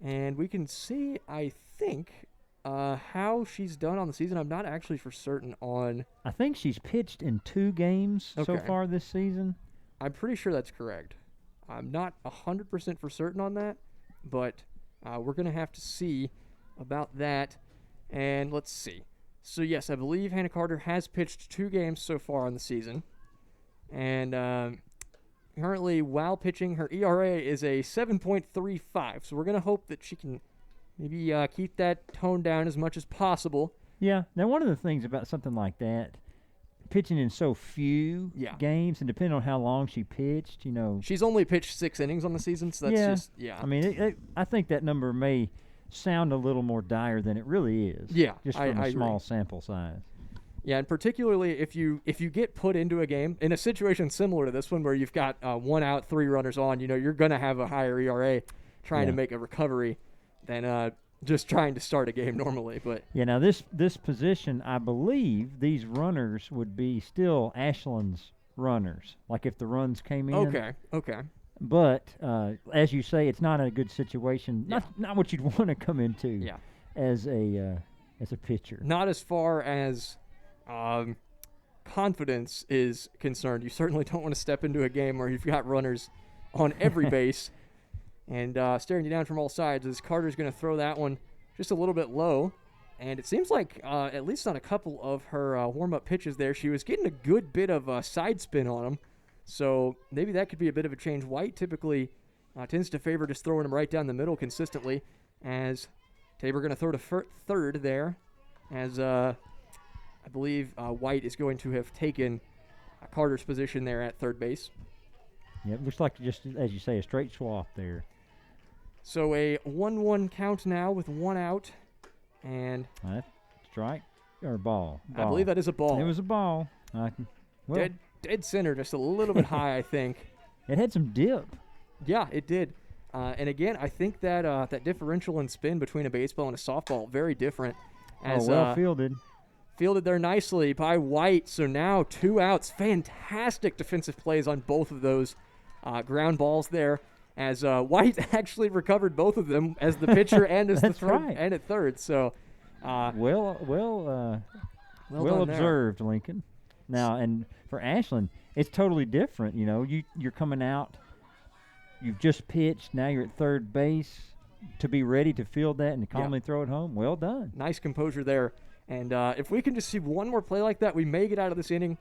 And we can see, I think, how she's done on the season. I'm not actually for certain on.
I think she's pitched in 2 games so far this season.
I'm pretty sure that's correct. I'm not 100% for certain on that, but we're going to have to see about that. And let's see. So, yes, I believe Hannah Carter has pitched 2 games so far on the season. And currently, while pitching, her ERA is a 7.35. So we're going to hope that she can maybe keep that tone down as much as possible.
Yeah. Now, one of the things about something like that, pitching in so few games, and depending on how long she pitched,
She's only pitched 6 innings on the season, so that's
I mean, I think that number may sound a little more dire than it really is.
Yeah.
Just from a small sample size.
Yeah, and particularly if you get put into a game in a situation similar to this one where you've got 1 out, 3 runners on, you're going to have a higher ERA trying to make a recovery than just trying to start a game normally. But
yeah, now this position, I believe these runners would be still Ashlynn's runners, like if the runs came in.
Okay.
But as you say, it's not a good situation. Not what you'd want to come into as a pitcher.
Not as far as confidence is concerned. You certainly don't want to step into a game where you've got runners on every base and staring you down from all sides, as Carter's going to throw that one just a little bit low. And it seems like, at least on a couple of her warm-up pitches there, she was getting a good bit of side spin on them. So maybe that could be a bit of a change. White typically tends to favor just throwing them right down the middle consistently, as Tabor going to throw to third there, as I believe White is going to have taken Carter's position there at third base.
Yeah, it looks like, just as you say, a straight swap there.
So a 1-1 count now with 1 out. And
strike or ball?
I believe that is a ball.
It was a ball.
Dead center, just a little bit high, I think.
It had some dip.
Yeah, it did. And again, I think that that differential in spin between a baseball and a softball, very different. As,
well fielded.
Fielded there nicely by White. So now 2 outs. Fantastic defensive plays on both of those ground balls there. As White actually recovered both of them as the pitcher and as the third, and at third. So
well observed, Lincoln. Now, and for Ashlynn, it's totally different. You're coming out. You've just pitched. Now you're at third base to be ready to field that and to calmly throw it home. Well done.
Nice composure there. And if we can just see one more play like that, we may get out of this inning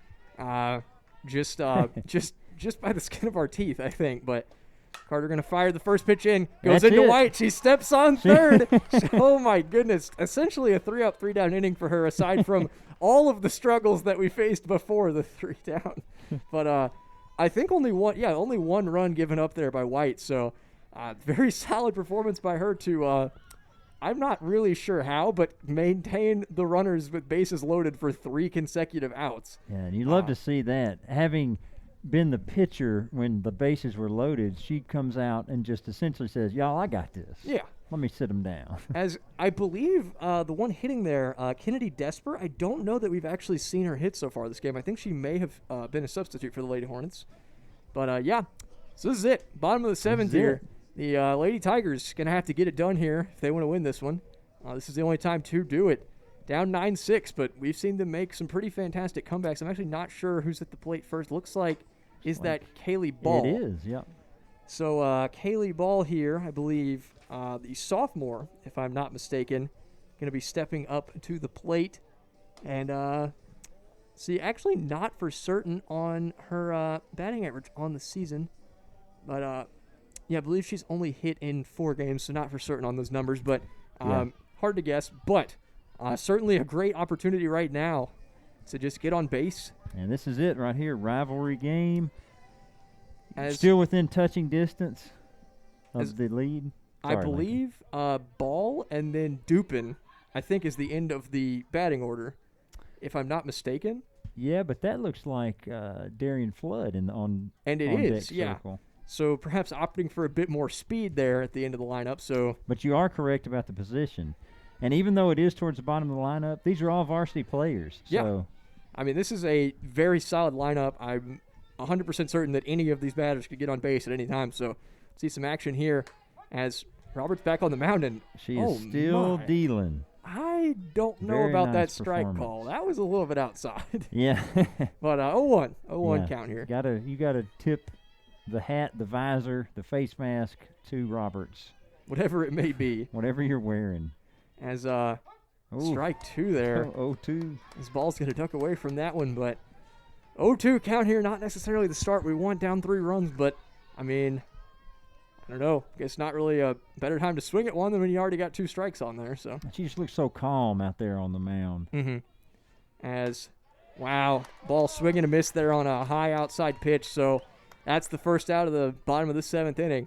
just by the skin of our teeth, I think. But Carter going to fire the first pitch in. Goes into White. She steps on third. Oh, my goodness. Essentially a 3-up, 3-down inning for her, aside from all of the struggles that we faced before the 3 down. But I think only one run given up there by White. So very solid performance by her to, I'm not really sure how, but maintain the runners with bases loaded for 3 consecutive outs.
Yeah, and you'd love to see that. Having been the pitcher when the bases were loaded, she comes out and just essentially says, "Y'all, I got this."
Yeah.
Let me sit them down.
As I believe the one hitting there, Kennedy Desper, I don't know that we've actually seen her hit so far this game. I think she may have been a substitute for the Lady Hornets. But, yeah, so this is it. Bottom of the seventh here. The Lady Tigers going to have to get it done here if they want to win this one. This is the only time to do it. Down 9-6, but we've seen them make some pretty fantastic comebacks. I'm actually not sure who's at the plate first. Looks like, that Kaylee Ball?
It is, yep.
So Kaylee Ball here, I believe, the sophomore, if I'm not mistaken, going to be stepping up to the plate. And see, actually not for certain on her batting average on the season. But, yeah, I believe she's only hit in 4 games, so not for certain on those numbers. But hard to guess. But certainly a great opportunity right now to just get on base.
And this is it right here, rivalry game. Still within touching distance of the lead.
Sorry, I believe Ball and then Dupin, I think, is the end of the batting order, if I'm not mistaken.
Yeah, but that looks like Darian Flood on
and it
on
is,
deck
yeah.
circle.
So perhaps opting for a bit more speed there at the end of the lineup. So,
but you are correct about the position. And even though it is towards the bottom of the lineup, these are all varsity players.
Yeah.
So.
I mean, this is a very solid lineup. I'm 100% certain that any of these batters could get on base at any time. So, see some action here as Robert's back on the mound. And
she is still dealing.
I don't know
Very
about
nice
that strike call. That was a little bit outside.
Yeah.
But 0-1 count here.
You gotta tip the hat, the visor, the face mask to Roberts.
Whatever it may be.
Whatever you're wearing.
As strike 2 there.
0-2.
This ball's going to duck away from that one, but 0-2 count here. Not necessarily the start we want, down 3 runs, but, I mean, I don't know. Guess not really a better time to swing at one than when you already got 2 strikes on there. So
she just looks so calm out there on the mound.
Wow, ball swing and a miss there on a high outside pitch. So that's the first out of the bottom of the 7th inning.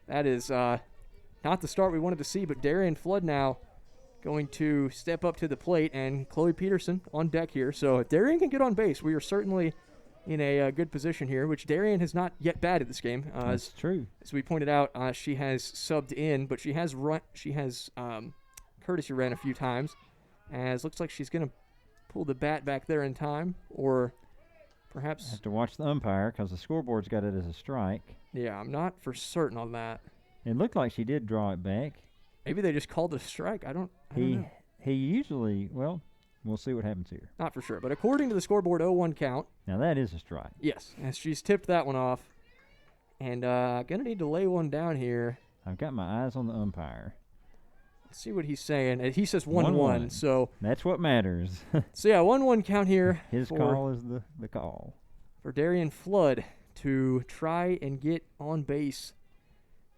That is not the start we wanted to see, but Darian Flood now going to step up to the plate, and Chloe Peterson on deck here. So if Darian can get on base, we are certainly in a good position here, which Darian has not yet batted this game.
That's true.
As we pointed out, she has subbed in, but she has courtesy ran a few times, as looks like she's going to pull the bat back there in time, or perhaps
have to watch the umpire because the scoreboard's got it as a strike.
Yeah, I'm not for certain on that.
It looked like she did draw it back.
Maybe they just called it a strike. I don't know.
He usually, well, we'll see what happens here.
Not for sure, but according to the scoreboard, 0-1 count.
Now that is a strike.
Yes, and she's tipped that one off. And gonna need to lay one down here.
I've got my eyes on the umpire.
Let's see what he's saying. And he says 1-1, so
that's what matters.
So yeah, 1-1 count here.
His call is the call.
For Darian Flood to try and get on base.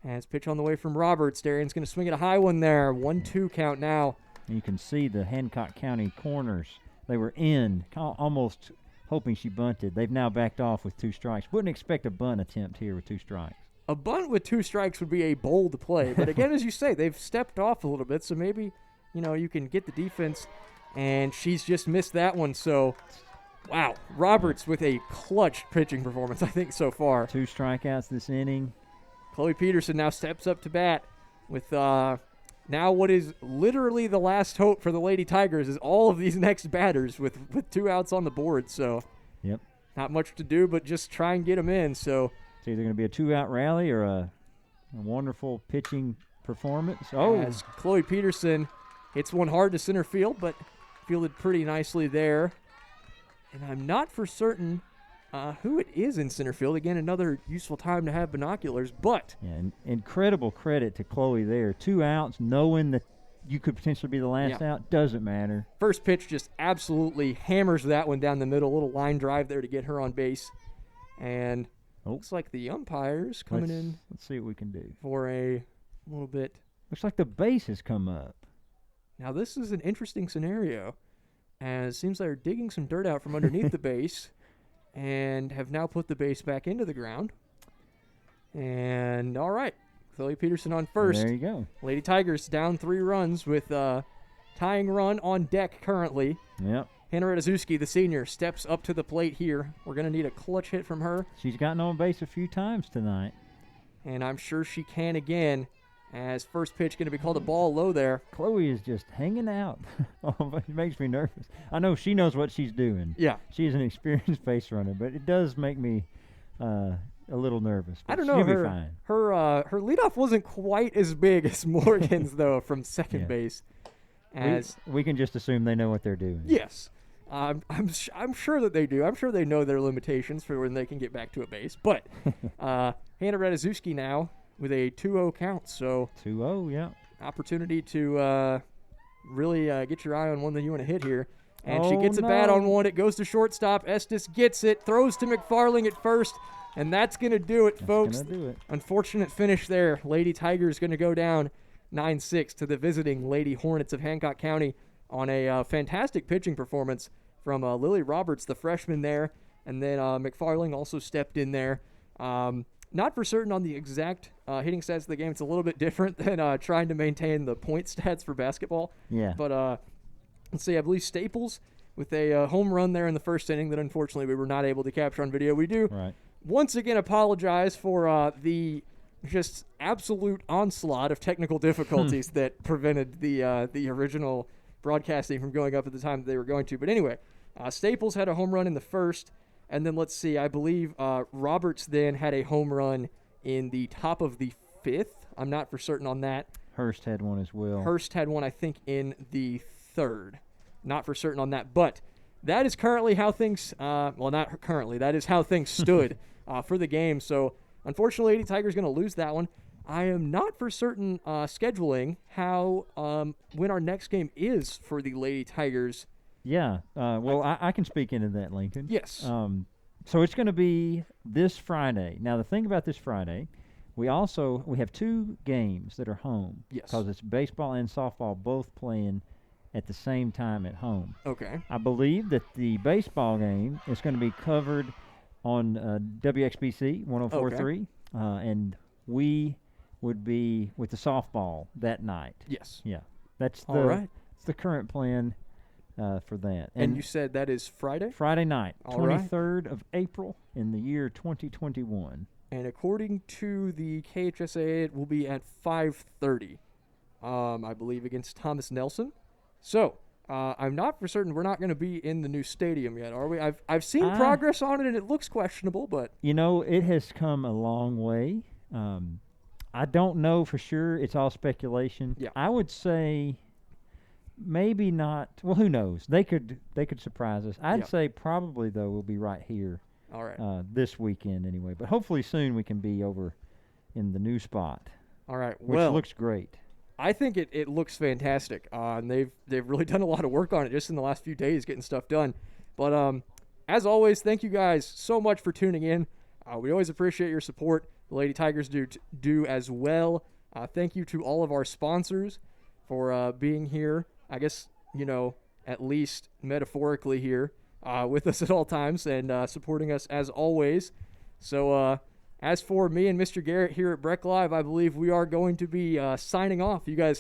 As pitch on the way from Roberts. Darian's going to swing at a high one there. 1-2 count now.
And you can see the Hancock County corners. They were in, almost hoping she bunted. They've now backed off with 2 strikes. Wouldn't expect a bunt attempt here with 2 strikes.
A bunt with 2 strikes would be a bold play. But again, as you say, they've stepped off a little bit. So maybe, you can get the defense. And she's just missed that one. So, wow. Roberts with a clutch pitching performance, I think, so far.
2 strikeouts this inning.
Chloe Peterson now steps up to bat with now what is literally the last hope for the Lady Tigers is all of these next batters with 2 outs on the board. So
yep,
not much to do but just try and get them in. So
it's either going to be a 2-out rally or a wonderful pitching performance. Oh,
as Chloe Peterson hits one hard to center field, but fielded pretty nicely there. And I'm not for certain who it is in center field. Again, another useful time to have binoculars, but
yeah, incredible credit to Chloe there. 2 outs, knowing that you could potentially be the last out, doesn't matter.
First pitch just absolutely hammers that one down the middle. Little line drive there to get her on base. And looks like the umpire's coming in.
Let's see what we can do.
For a little bit.
Looks like the base has come up.
Now, this is an interesting scenario, as it seems like they're digging some dirt out from underneath the base. And have now put the base back into the ground. And, all right, Chloe Peterson on first.
There you go.
Lady Tigers down 3 runs with tying run on deck currently.
Yep.
Henrietta Zuski, the senior, steps up to the plate here. We're going to need a clutch hit from her.
She's gotten on base a few times tonight.
And I'm sure she can again As first pitch going to be called a ball low there.
Chloe is just hanging out. It makes me nervous. I know she knows what she's doing.
Yeah.
She's an experienced base runner, but it does make me a little nervous.
I don't know.
She'll be fine.
Her leadoff wasn't quite as big as Morgan's, though, from second base.
We can just assume they know what they're doing.
Yes. I'm sure that they do. I'm sure they know their limitations for when they can get back to a base. But Hannah Ratajkowski now with a 2-0 count. So
2-0, yeah.
Opportunity to really get your eye on one that you want to hit here. And she gets a bat on one. It goes to shortstop. Estes gets it, throws to McFarling at first, and that's going to do it, folks.
That's going to do it.
Unfortunate finish there. Lady Tigers going to go down 9-6 to the visiting Lady Hornets of Hancock County on a fantastic pitching performance from Lily Roberts, the freshman there. And then McFarling also stepped in there. Not for certain on the exact hitting stats of the game. It's a little bit different than trying to maintain the point stats for basketball.
Yeah.
But let's see, I believe Staples with a home run there in the first inning that unfortunately we were not able to capture on video. We do once again apologize for the just absolute onslaught of technical difficulties that prevented the original broadcasting from going up at the time that they were going to. But anyway, Staples had a home run in the first. And then let's see, I believe Roberts then had a home run in the top of the fifth. I'm not for certain on that.
Hurst had one as well.
Hurst had one, I think, in the third. Not for certain on that. But that is currently how things, well, not currently, that is how things stood for the game. So, unfortunately, Lady Tigers going to lose that one. I am not for certain scheduling how, when our next game is for the Lady Tigers.
Yeah, well, I can speak into that, Lincoln.
Yes.
So it's going to be this Friday. Now, the thing about this Friday, we have two games that are home.
Yes.
Because it's baseball and softball both playing at the same time at home.
Okay.
I believe that the baseball game is going to be covered on WXBC 104.3, and we would be with the softball that night.
Yes.
Yeah. That's the current plan. For that.
And you said that is Friday?
Friday night,
All
23rd of April in the year 2021.
And according to the KHSA, it will be at 5:30, I believe, against Thomas Nelson. So, I'm not for certain we're not going to be in the new stadium yet, are we? I've seen progress on it, and it looks questionable, but...
You know, it has come a long way. I don't know for sure. It's all speculation.
Yeah.
I would say... Maybe not. Well, who knows? They could surprise us. I'd say probably, though, we'll be right here.
All right.
This weekend anyway. But hopefully soon we can be over in the new spot.
All right.
Which looks great.
I think it looks fantastic. And they've really done a lot of work on it just in the last few days getting stuff done. But as always, thank you guys so much for tuning in. We always appreciate your support. The Lady Tigers do as well. Thank you to all of our sponsors for being here. I guess, at least metaphorically here with us at all times and supporting us as always. So as for me and Mr. Garrett here at Breck Live, I believe we are going to be signing off. You guys